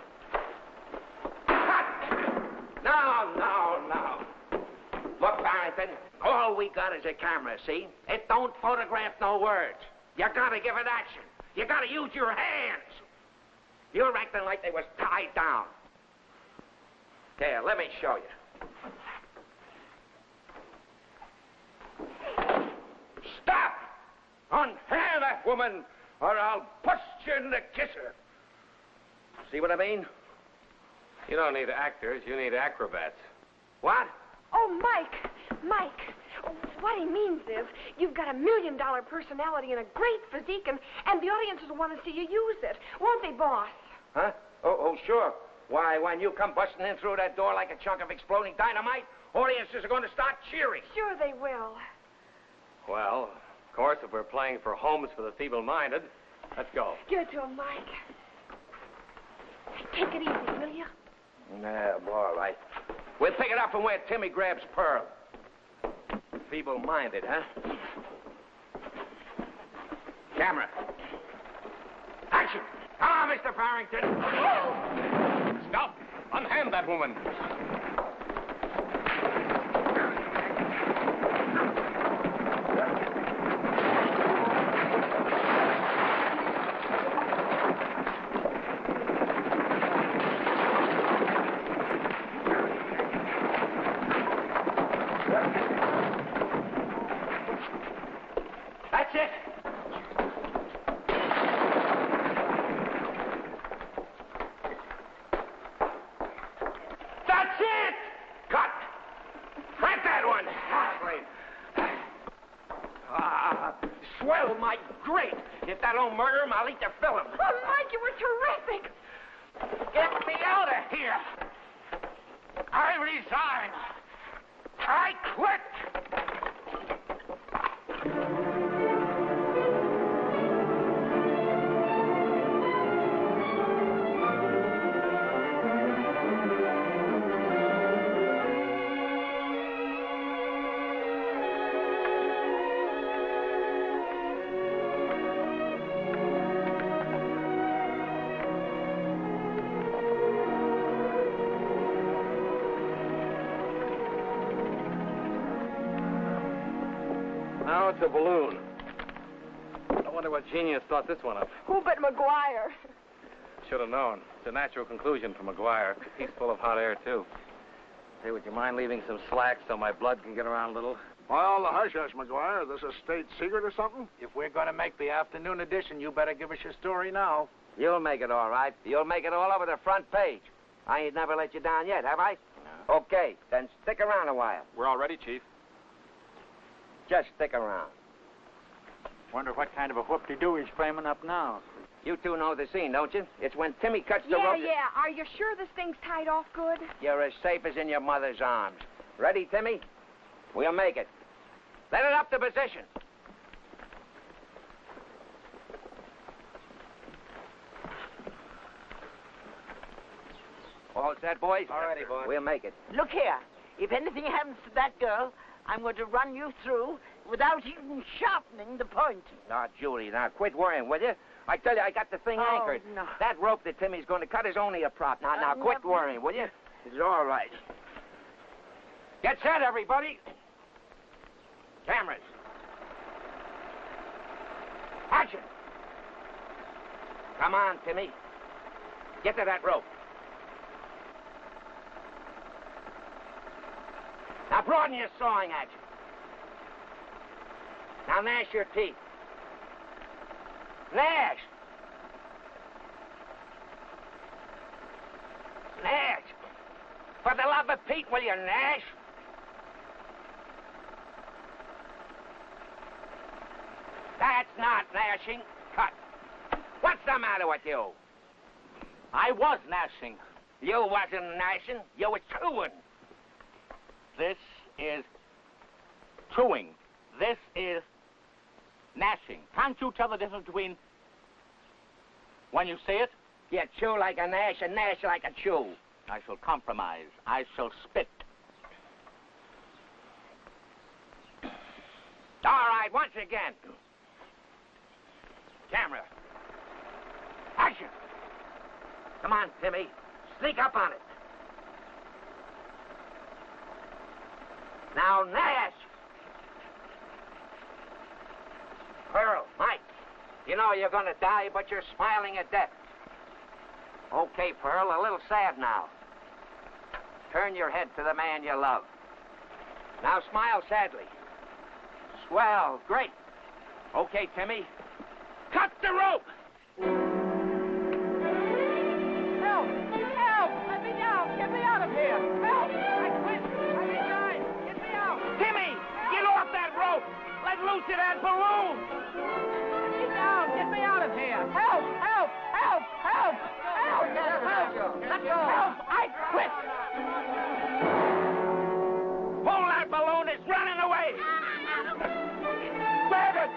Now. Look, Farrington, all we got is a camera, see? It don't photograph no words. You gotta give it action. You gotta use your hands. You're acting like they was tied down. Here, let me show you. Stop! Unhand that woman, or I'll bust you in the kisser. See what I mean? You don't need actors, you need acrobats. What? Oh, Mike. What he means is you've got $1 million personality and a great physique, and the audiences will want to see you use it. Won't they, boss? Huh? Oh, sure. Why, when you come busting in through that door like a chunk of exploding dynamite, audiences are going to start cheering. Sure they will. Well, of course, if we're playing for homes for the feeble-minded, let's go. Give it to him, Mike. Take it easy, will you? Yeah, all right. We'll pick it up from where Timmy grabs Pearl. Feeble-minded, huh? Camera. Action! Come on, Mr. Farrington. Stop! Unhand that woman. That's it. That's it! Cut! Crank that one! Swell, Mike, great. If that don't murder him, I'll eat the film. Oh, Mike, you were terrific. Get me out of here. I resign. I quit. What's a balloon? I wonder what genius thought this one up. Who but McGuire? Should have known. It's a natural conclusion for McGuire. He's full of hot air, too. Say, would you mind leaving some slack so my blood can get around a little? Well, the hush-hush, McGuire. This a state secret or something? If we're going to make the afternoon edition, you better give us your story now. You'll make it all right. You'll make it all over the front page. I ain't never let you down yet, have I? No. Okay, then stick around a while. We're all ready, Chief. Just stick around. Wonder what kind of a whoop-de-doo he's framing up now. You two know the scene, don't you? It's when Timmy cuts the Yeah, rope. yeah. Are you sure this thing's tied off good? You're as safe as in your mother's arms. Ready, Timmy? We'll make it. Let it up to position. All set, boys? All righty, boys. We'll make it. Look here. If anything happens to that girl, I'm going to run you through without even sharpening the point. Now, Julie, now quit worrying, will you? I tell you, I got the thing anchored. No. That rope that Timmy's going to cut is only a prop. Now, quit worrying, will you? It's all right. Get set, everybody. Cameras. Action. Come on, Timmy. Get to that rope. Now, broaden your sawing action. Now, gnash your teeth. Nash! Nash! For the love of Pete, will you, Nash? That's not gnashing. Cut. What's the matter with you? I was gnashing. You wasn't gnashing. You were chewing. This is chewing. This is gnashing. Can't you tell the difference between when you say it? You chew like a gnash and gnash like a chew. I shall compromise. I shall spit. All right, once again. Camera. Action. Come on, Timmy. Sneak up on it. Now, Nash. Pearl, Mike, you know you're going to die, but you're smiling at death. Okay, Pearl, a little sad now. Turn your head to the man you love. Now smile sadly. Swell, great. Okay, Timmy. Cut the rope! Help! Help! Let me down! Get me out of here! Help! I quit! I'm inside! Get me out! Timmy! Get off that rope! Let loose of that balloon! Get me down! Get me out of here! Help! Help! Help! Help! Help! Help! Let go! Help! I quit! Pull that balloon! It's running away! Grab it!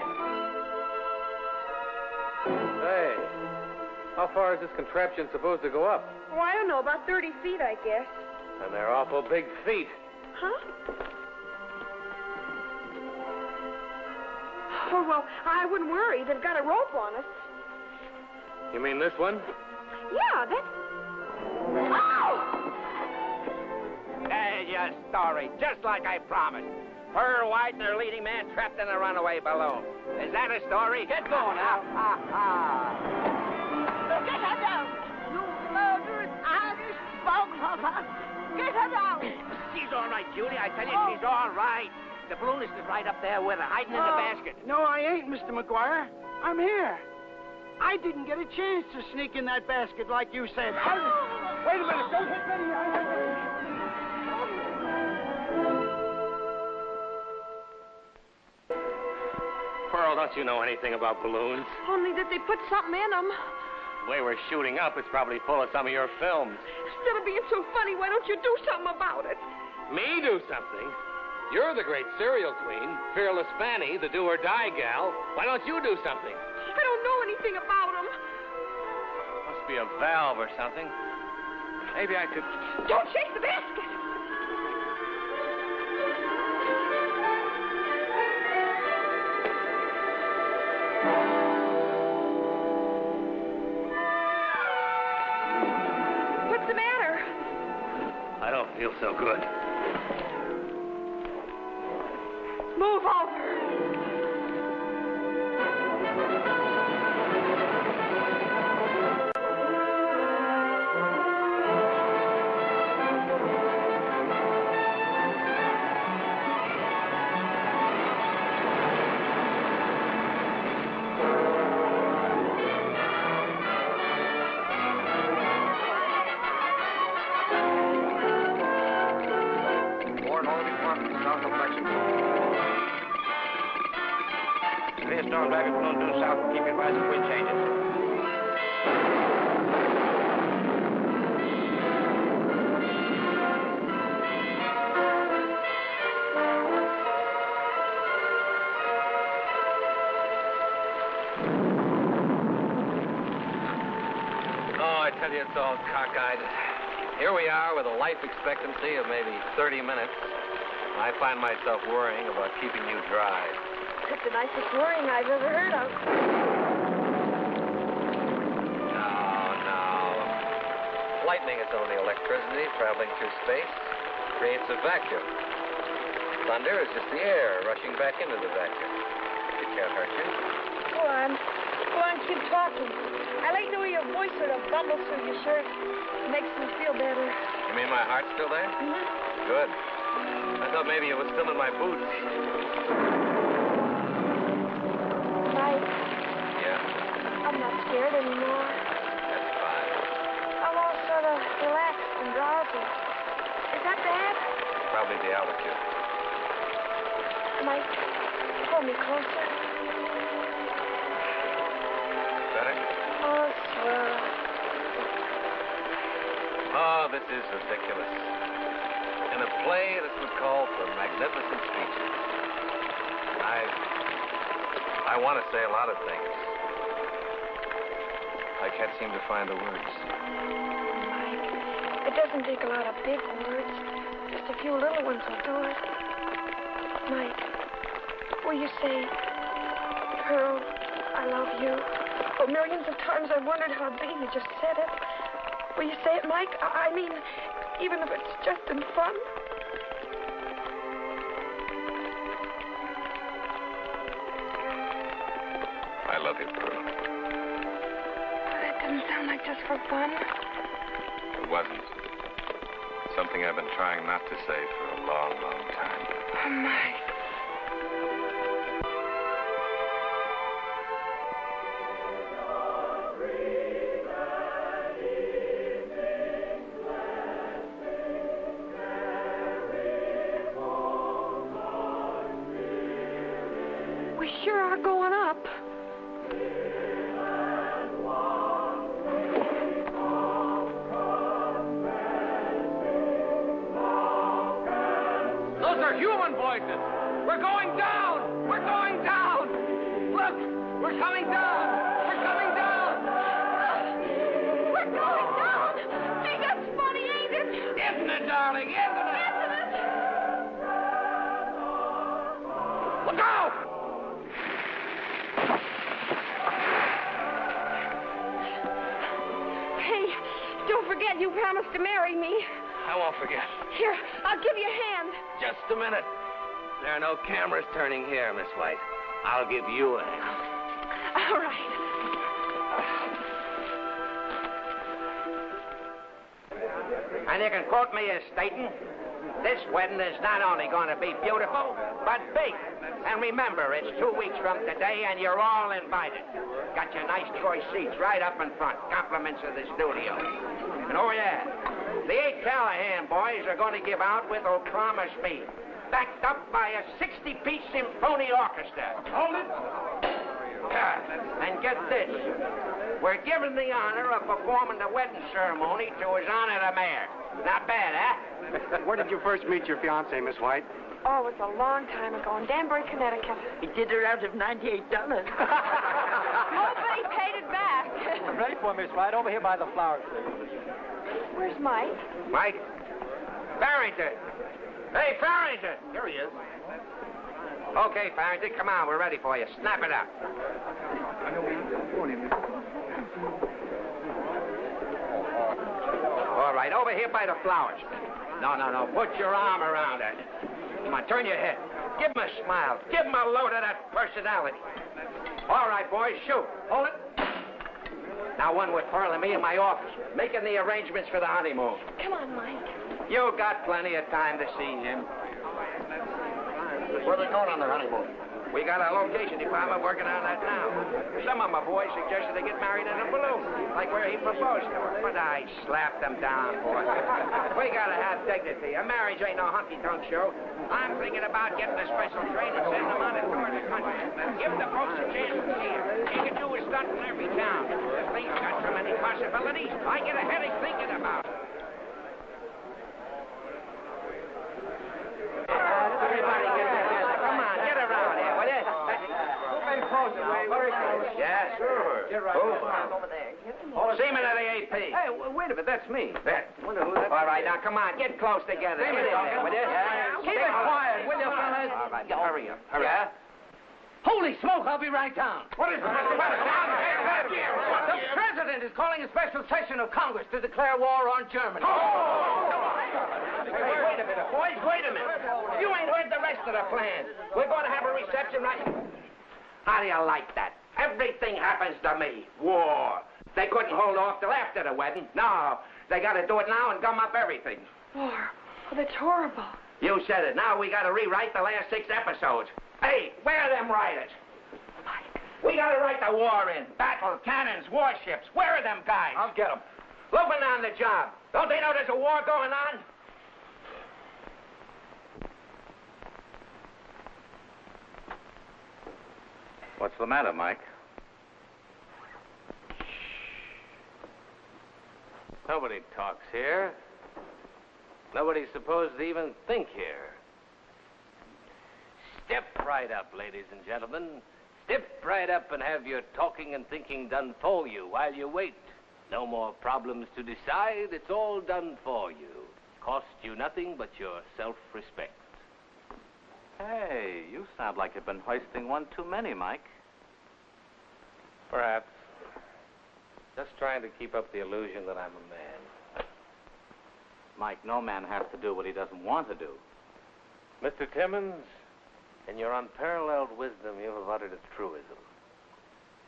Hey, how far is this contraption supposed to go up? Oh, I don't know. About 30 feet, I guess. And they're awful big feet. Huh? Oh, well, I wouldn't worry. They've got a rope on us. You mean this one? Yeah, that's... Oh! There's your story, just like I promised. Pearl White and her leading man trapped in a runaway balloon. Is that a story? Get going now. Get her down! You murderous Irish boglover! Get her down! She's all right, Julie. I tell you, she's all right. The balloonist is right up there with her, hiding in the basket. No, I ain't, Mr. McGuire. I'm here. I didn't get a chance to sneak in that basket like you said. Wait a minute. Don't hit Betty. Pearl, don't you know anything about balloons? Only that they put something in them. The way we're shooting up, it's probably full of some of your films. Instead of being so funny, why don't you do something about it? Me do something? You're the great serial queen, Fearless Fanny, the do-or-die gal. Why don't you do something? I don't know anything about them. Must be a valve or something. Maybe I could... Don't shake the basket. What's the matter? I don't feel so good. Move over. I'll drive your balloon due south and keep it rising wind changes. I tell you, it's all cockeyed. Here we are with a life expectancy of maybe 30 minutes. I find myself worrying about keeping you dry. That's the nicest worrying I've ever heard of. No. Lightning is only electricity traveling through space. Creates a vacuum. Thunder is just the air rushing back into the vacuum. It can't hurt you. Go on, keep talking. I like the way your voice sort of bubbles through your shirt. It makes me feel better. You mean my heart's still there? Mm-hmm. Good. I thought maybe it was still in my boots. Mike. Yeah? I'm not scared anymore. That's fine. I'm all sort of relaxed and drowsy. Is that bad? Probably the altitude. Mike, pull me closer. Better? Oh, swell. Oh, this is ridiculous. In a play, this would call for magnificent speeches. I want to say a lot of things. I can't seem to find the words. Mike, it doesn't take a lot of big words. Just a few little ones will do it. Mike, will you say, Pearl, I love you? Oh, millions of times I've wondered how it'd be you just said it. Will you say it, Mike? I mean, even if it's just in fun. I love you, Pearl. That didn't sound like just for fun. It wasn't. Something I've been trying not to say for a long, long time. Oh, Mike. We sure are going up. Those are human voices. We're going down. We're going down. Look, we're coming down. We're coming down. We're going down. Hey, that's funny, ain't it? Isn't it, darling? Isn't it? Look out! Hey, don't forget you promised to marry me. I won't forget. Here, I'll give you a hand. Just a minute. There are no cameras turning here, Miss White. I'll give you a hand. All right. And you can quote me as stating, this wedding is not only going to be beautiful, but big. And remember, it's 2 weeks from today, and you're all invited. Got your nice choice seats right up in front. Compliments of the studio. And oh, yeah, the 8 Callahan boys are going to give out with Oh Promise Me, backed up by a 60-piece symphony orchestra. Hold it. And get this. We're given the honor of performing the wedding ceremony to His Honor the Mayor. Not bad, huh? Where did you first meet your fiancé, Miss White? Oh, it was a long time ago in Danbury, Connecticut. He did her out of $98. Oh, but he paid it back. I'm ready for Miss White. Over here by the flowers, please. Where's Mike? Mike? Farrington. Hey, Farrington. Here he is. Okay, Farrington, come on. We're ready for you. Snap it up. All right, over here by the flowers. No. Put your arm around her. Come on, turn your head. Give him a smile. Give him a load of that personality. All right, boys, shoot. Hold it. Now one with Pearl and me in my office, making the arrangements for the honeymoon. Come on, Mike. You got plenty of time to see him. Where are they going on their honeymoon? We got a location department working on that now. Some of my boys suggested they get married in a balloon, like where he proposed to her. But I slapped them down, boy. We gotta have dignity. A marriage ain't no hunky-tonk show. I'm thinking about getting a special train and sending them on a tour of the country. Give the folks a chance to see it. You can do a stunt in every town. The thing's got so many possibilities, I get a headache thinking about it. Everybody get together. Come on, get around here, will you? Very close, very close. Yeah, sure. Get right over there. Seaman of the AP. Hey, wait a minute, that's me. Wonder who that All right, now, come on, get close together. Get in there, will you? Keep it quiet, will you, fellas? All right, hurry up. Hurry Yeah? up. Holy smoke, I'll be right down. What is it? The president is calling a special session of Congress to declare war on Germany. Hey, wait a minute, boys, wait a minute. You ain't heard the rest of the plan. We're going to have a reception right... How do you like that? Everything happens to me. War. They couldn't hold off till after the wedding. No, they got to do it now and gum up everything. War. Oh, that's horrible. You said it. Now we got to rewrite the last 6 episodes. Hey, where are them writers? We got to write the war in. Battle, cannons, warships. Where are them guys? I'll get them. Looking on the job. Don't they know there's a war going on? What's the matter, Mike? Nobody talks here. Nobody's supposed to even think here. Step right up, ladies and gentlemen. Step right up and have your talking and thinking done for you while you wait. No more problems to decide. It's all done for you. Cost you nothing but your self-respect. Hey, you sound like you've been hoisting one too many, Mike. Perhaps. Just trying to keep up the illusion that I'm a man. Mike, no man has to do what he doesn't want to do. Mr. Timmons, in your unparalleled wisdom, you have uttered a truism.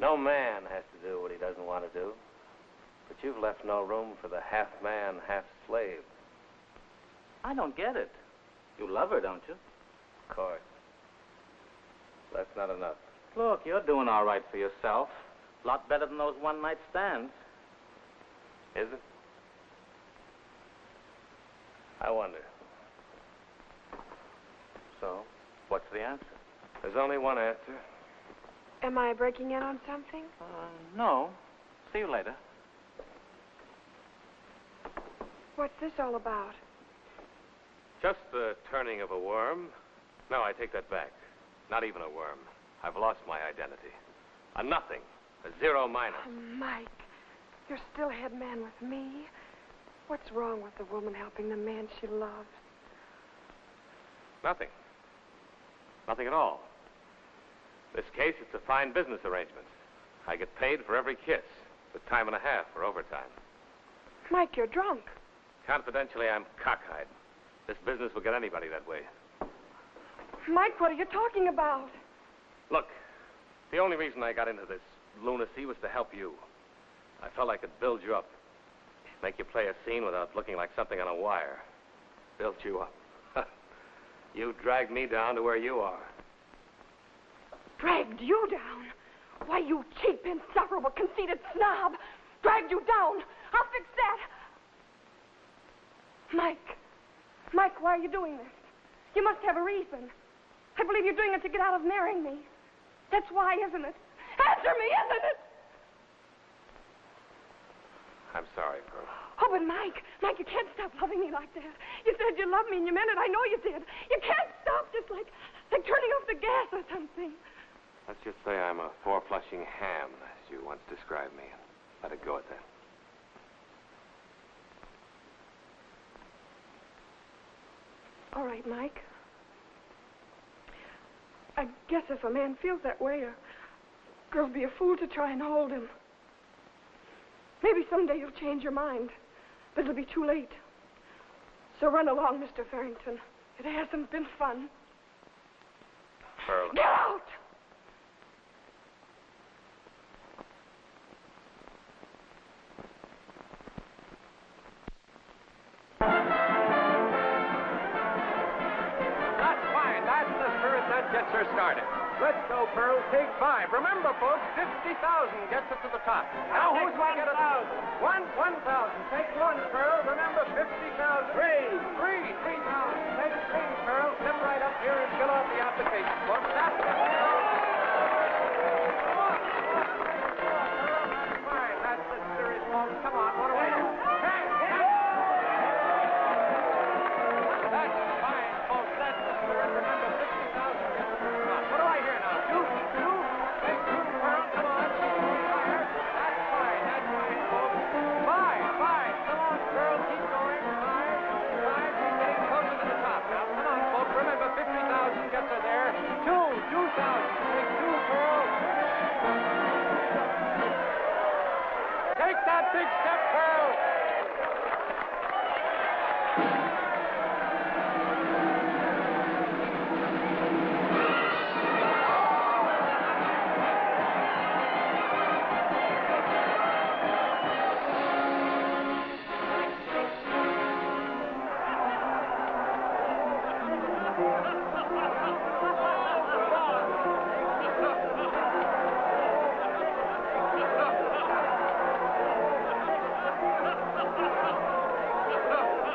No man has to do what he doesn't want to do. But you've left no room for the half-man, half-slave. I don't get it. You love her, don't you? Of course. That's not enough. Look, you're doing all right for yourself. A lot better than those one-night stands. Is it? I wonder. So, what's the answer? There's only one answer. Am I breaking in on something? No. See you later. What's this all about? Just the turning of a worm. No, I take that back. Not even a worm. I've lost my identity. A nothing. A zero minus. Oh, Mike, you're still head man with me. What's wrong with the woman helping the man she loves? Nothing. Nothing at all. This case, it's a fine business arrangement. I get paid for every kiss, with time and a half for overtime. Mike, you're drunk. Confidentially, I'm cockeyed. This business will get anybody that way. Mike, what are you talking about? Look, the only reason I got into this lunacy was to help you. I felt I could build you up. Make you play a scene without looking like something on a wire. Build you up. You dragged me down to where you are. Dragged you down? Why, you cheap, insufferable, conceited snob. Dragged you down. I'll fix that. Mike, why are you doing this? You must have a reason. I believe you're doing it to get out of marrying me. That's why, isn't it? Answer me, isn't it? I'm sorry, Pearl. Oh, but Mike, you can't stop loving me like that. You said you loved me and you meant it. I know you did. You can't stop just like turning off the gas or something. Let's just say I'm a four-flushing ham, as you once described me. Let it go at that. All right, Mike. I guess if a man feels that way, a girl'll be a fool to try and hold him. Maybe someday you'll change your mind, but it'll be too late. So run along, Mr. Farrington. It hasn't been fun. Pearl. Get out! That's fine. That's the spirit Take 5. Remember, folks, 50,000 gets it to the top. Now who's going to get it? 1,000. Take 1, Pearl. Remember, 50,000. 3. 3,000. Take 3, Pearl. Step right up here and fill out the application, folks. That's fine. That's the serious, folks. Come on, what do I do? That's fine, folks. That's the spirit. Remember, 50,000 gets it to the top. What do I hear now? 2? Take 2, Pearl. Come on. That's fine, folks. 5. Come on, Pearl. Keep going. 5. She's getting closer to the top. Now, come on, folks. Remember, 50,000 gets her there. 2,000. Take 2, Pearl. Take that big step, Pearl.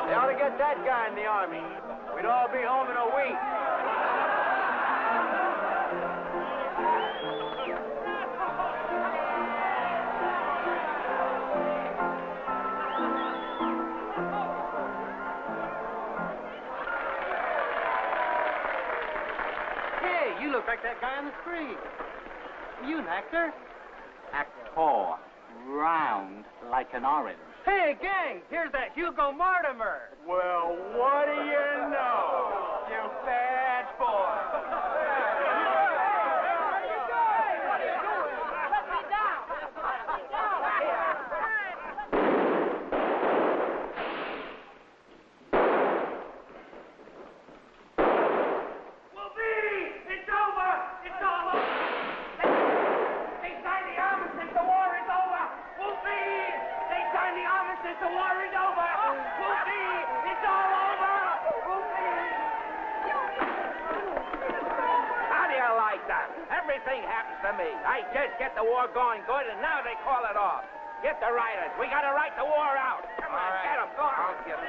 They ought to get that guy in the Army. We'd all be home in a week. Hey, you look like that guy on the screen. Are you an actor? Actor. Round like an orange. Hey, gang, here's that Hugo Mortimer. Well, what do you know? You bad boy. What are you doing? Let me down. Let me down. It's over! It's all over! They signed the armistice, the war is over! Wolfie! They signed the armistice, the war is over! Wolfie! It's all over! Wolfie! How do you like that? Everything happens to me. I just get the war going good, and now they call it off. Get the writers. We got to write the war out. Come on, get them. Go on. I'll get it.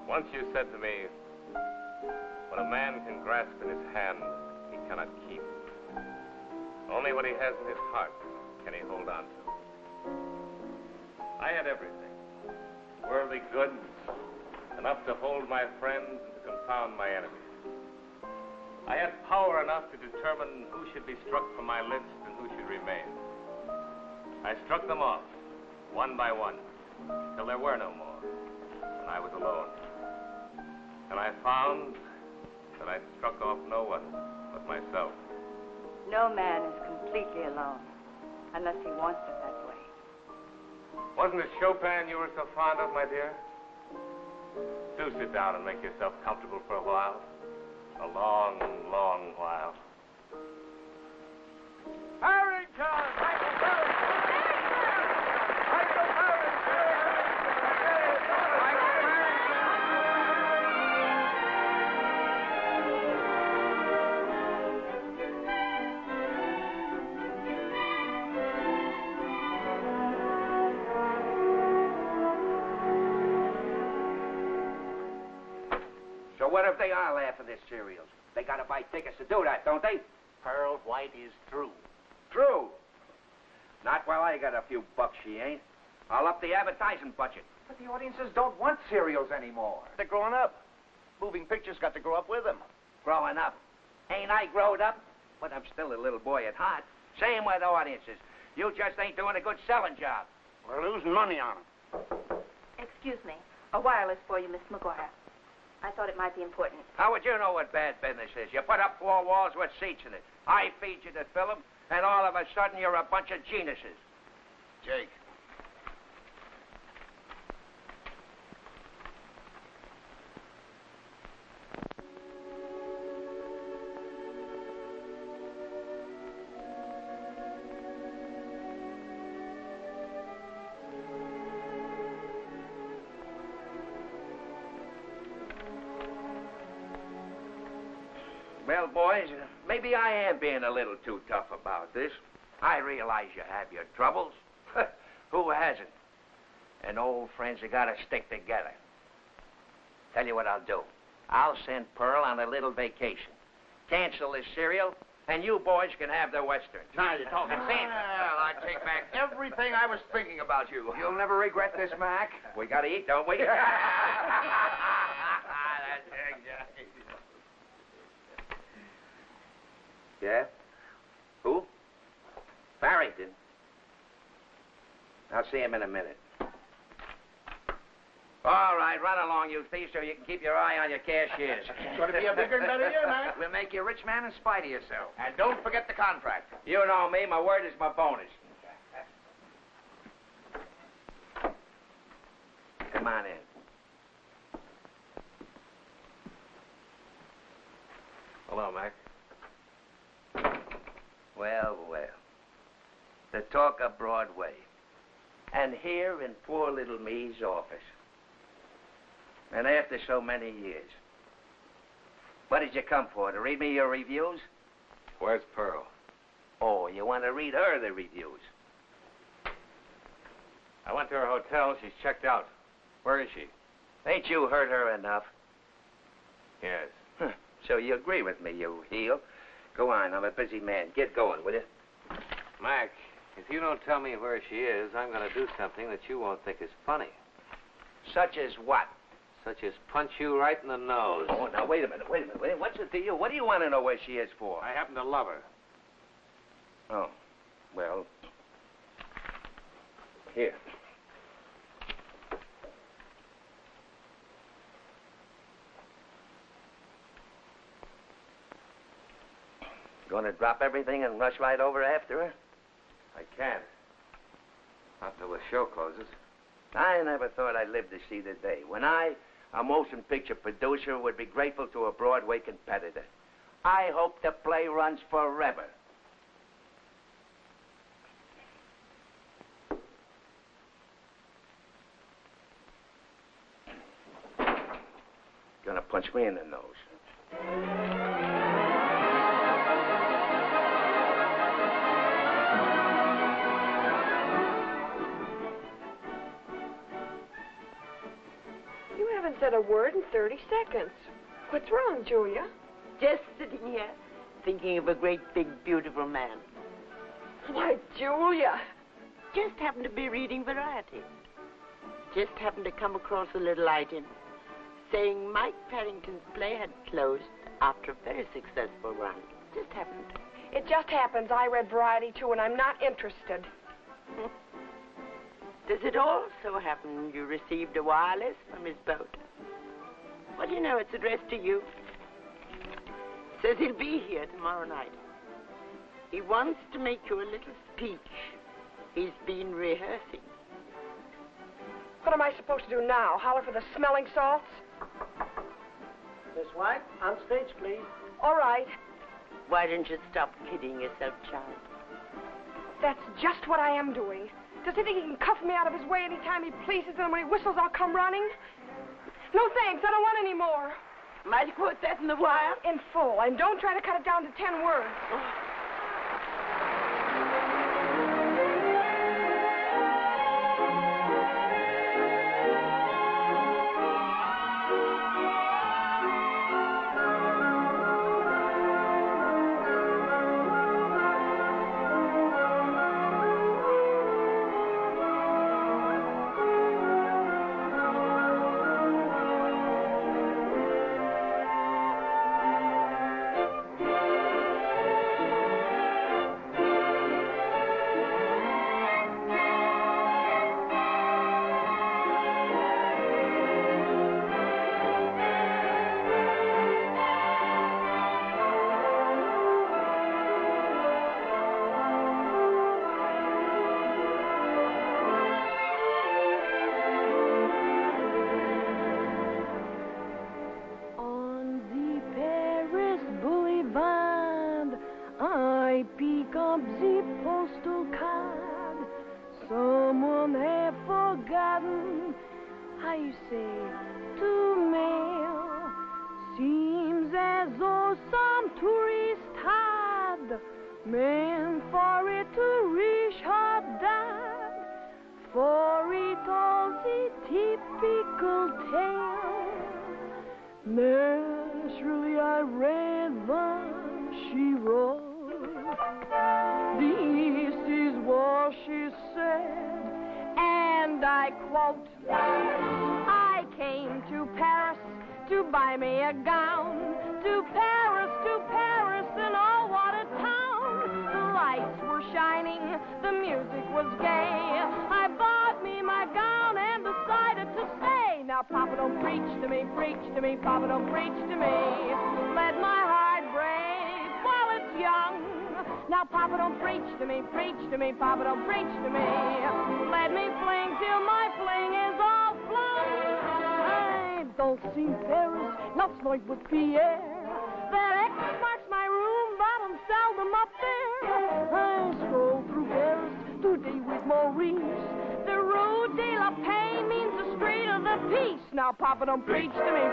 Once you said to me, what a man can grasp in his hand, he cannot keep. Only what he has in his heart can he hold on to. I had everything. Worldly goods, enough to hold my friends and to confound my enemies. I had power enough to determine who should be struck from my list and who should remain. I struck them off, one by one, till there were no more, and I was alone. And I found that I struck off no one but myself. No man is completely alone, unless he wants it that way. Wasn't it Chopin you were so fond of, my dear? Do sit down and make yourself comfortable for a while. A long, long while. Harrington! Michael Harrington! Michael So what if they are laughing at cereals? They got to buy tickets to do that, don't they? Pearl White is through. True. Not while I got a few bucks, she ain't. I'll up the advertising budget. But the audiences don't want cereals anymore. They're growing up. Moving pictures got to grow up with them. Growing up. Ain't I growed up? But I'm still a little boy at heart. Same with audiences. You just ain't doing a good selling job. We're losing money on them. Excuse me. A wireless for you, Miss McGuire. I thought it might be important. How would you know what bad business is? You put up 4 walls with seats in it. I feed you the film, and all of a sudden you're a bunch of geniuses. Jake. Well, boys, maybe I am being a little too tough about this. I realize you have your troubles. Who hasn't? And old friends have got to stick together. Tell you what I'll do. I'll send Pearl on a little vacation. Cancel this serial, and you boys can have the Western. Now you're talking sense. Well, I take back everything I was thinking about you. You'll never regret this, Mac. We got to eat, don't we? Yeah? Who? Farrington. I'll see him in a minute. All right, run along, you thief, so you can keep your eye on your cashiers. It's going to be a bigger and better year, man. We'll make you a rich man in spite of yourself. And don't forget the contract. You know me. My word is my bonus. Come on in. Hello, Mac. Well, well. The talk of Broadway. And here in poor little me's office. And after so many years. What did you come for? To read me your reviews? Where's Pearl? Oh, you want to read her the reviews? I went to her hotel. She's checked out. Where is she? Ain't you heard her enough? Yes. Huh. So you agree with me, you heel. Go on, I'm a busy man. Get going, will you? Mac, if you don't tell me where she is, I'm going to do something that you won't think is funny. Such as what? Such as punch you right in the nose. Oh, now, wait a minute. What's it to you? What do you want to know where she is for? I happen to love her. Oh, well, here. Going to drop everything and rush right over after her? I can't. Not until the show closes. I never thought I'd live to see the day when I, a motion picture producer, would be grateful to a Broadway competitor. I hope the play runs forever. Gonna punch me in the nose. You haven't said a word in 30 seconds. What's wrong, Julia? Just sitting here, thinking of a great, big, beautiful man. Why, Julia. Just happened to be reading Variety. Just happened to come across a little item saying Mike Parrington's play had closed after a very successful run. Just happened. It just happens I read Variety, too, and I'm not interested. Does it also happen you received a wireless from his boat? Well, you know, it's addressed to you. Says he'll be here tomorrow night. He wants to make you a little speech. He's been rehearsing. What am I supposed to do now? Holler for the smelling salts? Miss White, on stage, please. All right. Why don't you stop kidding yourself, child? That's just what I am doing. Does he think he can cuff me out of his way anytime he pleases, and when he whistles, I'll come running? No thanks, I don't want any more. Might you quote that in the wire? In full, and don't try to cut it down to 10 words. To mail seems as though some Men for it to reach her dad, for it all the typical tale. Naturally I read what she wrote. The East is what she said, and I quote, I came to Paris to buy me a gown, to Paris, and oh, what a town. The lights were shining, the music was gay. I bought me my gown and decided to stay. Now, Papa, don't preach to me, Papa, don't preach to me. Let my heart break while it's young. Now, Papa, don't preach to me, Papa, don't preach to me. Let me fling till my fling is all flung. I don't see Paris, not snipe with Pierre. That X marks my room, but I'm seldom up there. I stroll through Paris today with Maurice. The Rue de la Paix means the street of the peace. Now, Papa, don't preach to me,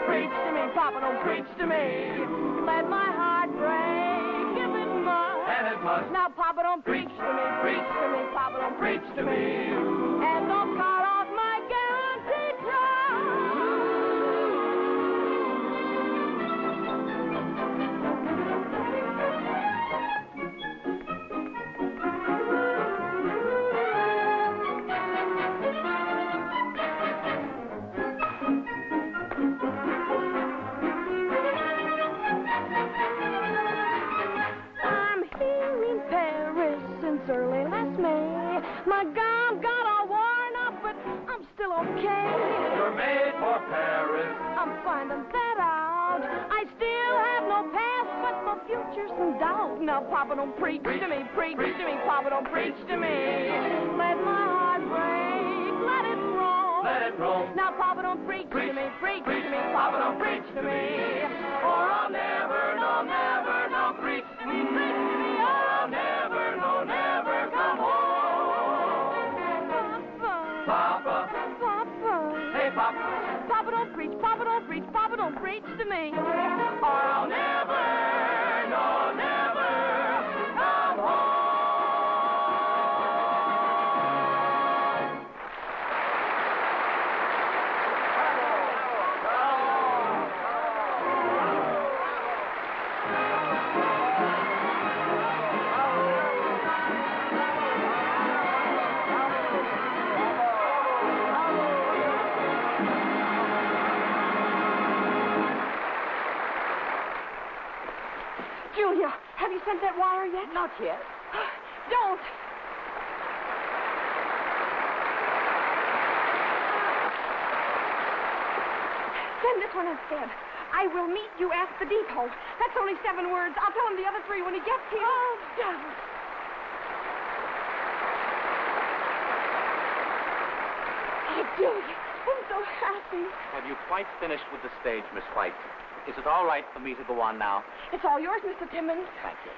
Papa, don't preach to me. Let my heart break if it must. And it must. Now, Papa, don't preach to me, Papa, don't preach to me. And don't cut off my guaranteed trust. Early last May, my gown got all worn up, but I'm still okay. You're made for Paris. I'm finding that out. I still have no past, but my future's in doubt. Now, Papa, don't preach to me, Papa, don't preach to me. Let my heart break, let it roll. Let it roll. Now, Papa, don't preach to me, Papa, don't preach to me. Or I'll never, no, preach to me, or I'll never, no, never come home. Papa. Hey, Papa. Papa, don't preach, Papa, don't preach to me. Or I'll never, no, never come home. Julia, have you sent that wire yet? Not yet. Don't. Send this one instead. I will meet you at the depot. That's only 7 words. I'll tell him the other 3 when he gets here. Oh, darling. Oh, Julia, I'm so happy. Have you quite finished with the stage, Miss White? Is it all right for me to go on now? It's all yours, Mr. Timmons. Thank you.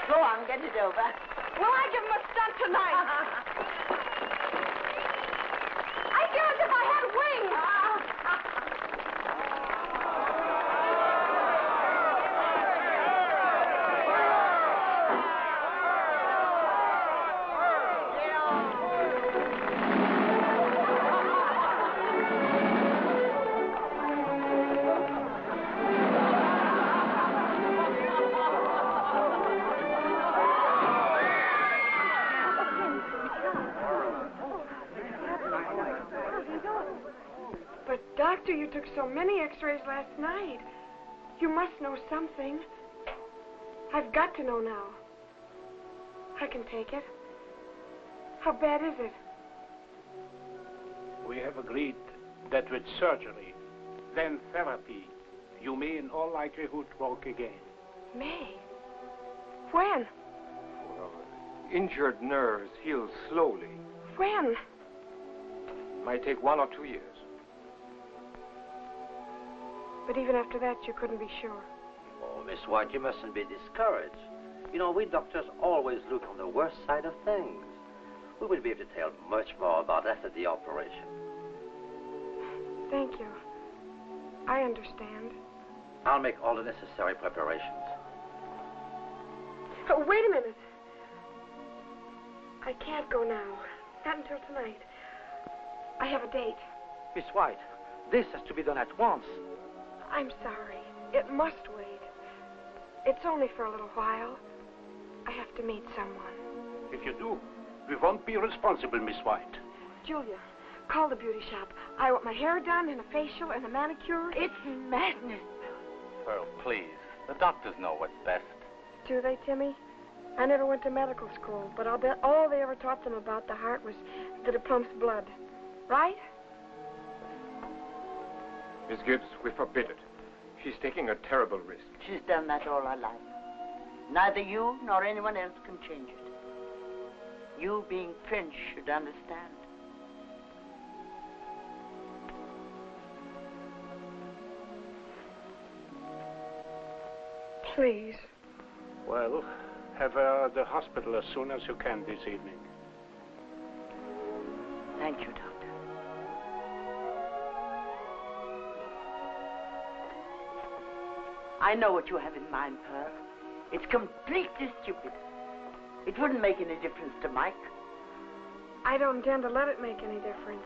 Go on, get it over. Will I give him a stunt tonight? I feel as if I had wings. But, Doctor, you took so many x-rays last night. You must know something. I've got to know now. I can take it. How bad is it? We have agreed that with surgery, then therapy, you may in all likelihood walk again. May? When? Injured nerves heal slowly. When? Might take 1 or 2 years. But even after that, you couldn't be sure. Oh, Miss White, you mustn't be discouraged. You know, we doctors always look on the worst side of things. We will be able to tell much more about after the operation. Thank you. I understand. I'll make all the necessary preparations. Oh, wait a minute. I can't go now. Not until tonight. I have a date. Miss White, this has to be done at once. I'm sorry. It must wait. It's only for a little while. I have to meet someone. If you do, we won't be responsible, Miss White. Julia, call the beauty shop. I want my hair done and a facial and a manicure. It's madness. Pearl, please. The doctors know what's best. Do they, Timmy? I never went to medical school, but I'll bet all they ever taught them about the heart was that it pumps blood. Right? Miss Gibbs, we forbid it. She's taking a terrible risk. She's done that all her life. Neither you nor anyone else can change it. You, being French, should understand. Please. Well, have her at the hospital as soon as you can this evening. Thank you, Doctor. I know what you have in mind, Pearl. It's completely stupid. It wouldn't make any difference to Mike. I don't intend to let it make any difference.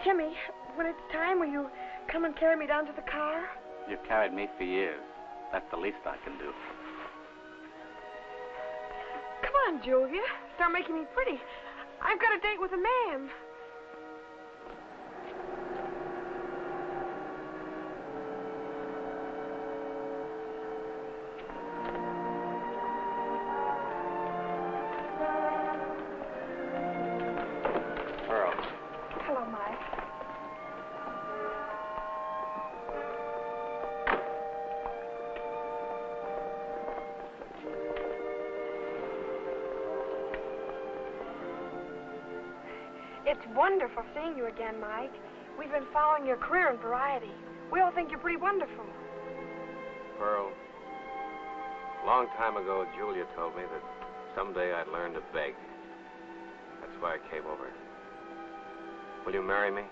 Timmy, when it's time, will you come and carry me down to the car? You've carried me for years. That's the least I can do. Come on, Julia. Start making me pretty. I've got a date with a man. It's wonderful seeing you again, Mike. We've been following your career in variety. We all think you're pretty wonderful. Pearl, a long time ago, Julia told me that someday I'd learn to beg. That's why I came over. Will you marry me?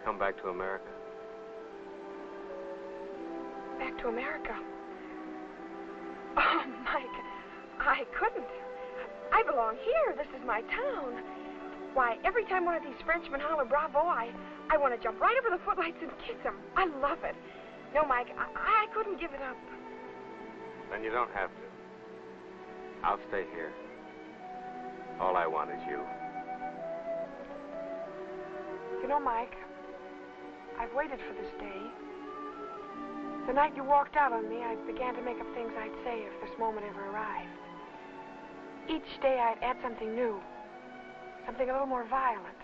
Come back to America? Back to America? Oh, Mike, I couldn't. I belong here. This is my town. Why, every time one of these Frenchmen holler bravo, I want to jump right over the footlights and kiss them. I love it. No, Mike, I couldn't give it up. Then you don't have to. I'll stay here. All I want is you. You know, Mike, I've waited for this day. The night you walked out on me, I began to make up things I'd say if this moment ever arrived. Each day I'd add something new. Something a little more violent.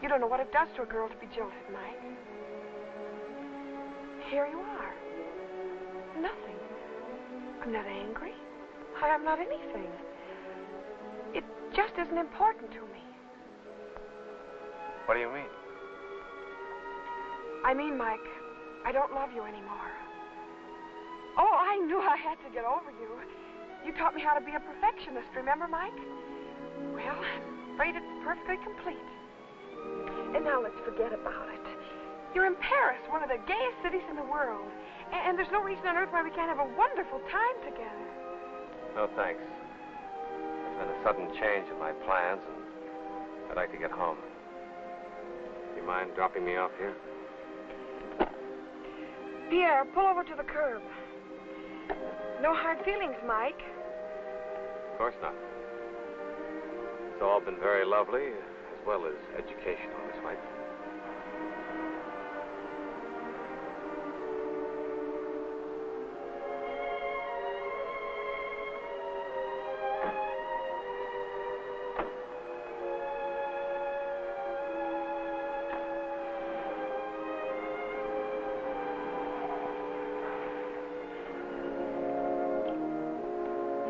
You don't know what it does to a girl to be jilted, Mike. Here you are. Nothing. I'm not angry. I'm not anything. It just isn't important to me. What do you mean? I mean, Mike, I don't love you anymore. Oh, I knew I had to get over you. You taught me how to be a perfectionist, remember, Mike? Well, I'm afraid it's perfectly complete. And now let's forget about it. You're in Paris, one of the gayest cities in the world. And there's no reason on earth why we can't have a wonderful time together. No, thanks. There's been a sudden change in my plans, and I'd like to get home. Do you mind dropping me off here? Pierre, pull over to the curb. No hard feelings, Mike. Of course not. It's all been very lovely, as well as educational, Miss White.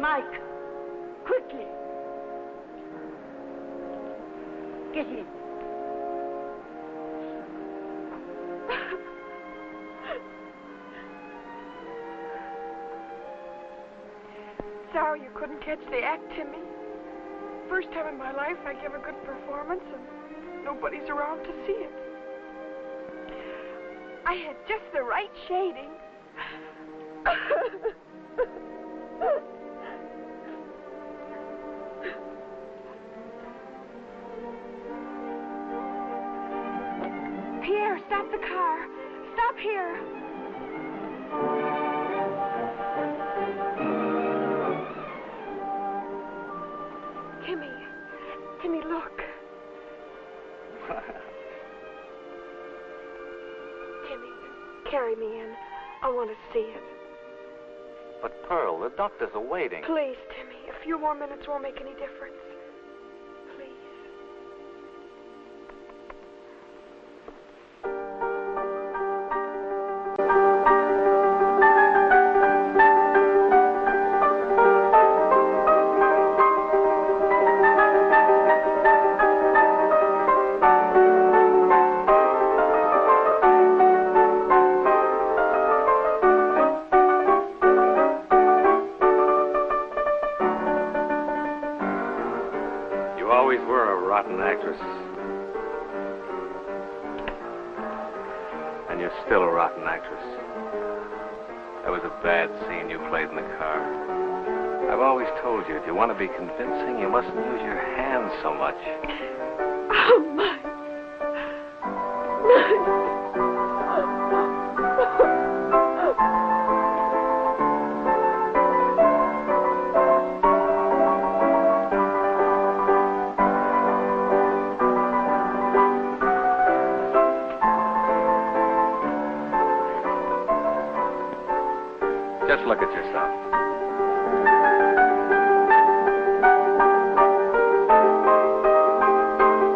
Mike, quickly. Get in. sorry you couldn't catch the act, Timmy. First time in my life I give a good performance and nobody's around to see it. I had just the right shading. Pierre, stop the car. Stop here. Timmy, look. Timmy, carry me in. I want to see it. But, Pearl, the doctors are waiting. Please, Timmy. A few more minutes won't make any difference. And you're still a rotten actress. That was a bad scene you played in the car. I've always told you, if you want to be convincing, you mustn't use your hands so much. Oh, my. Just look at yourself.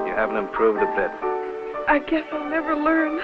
You haven't improved a bit. I guess I'll never learn.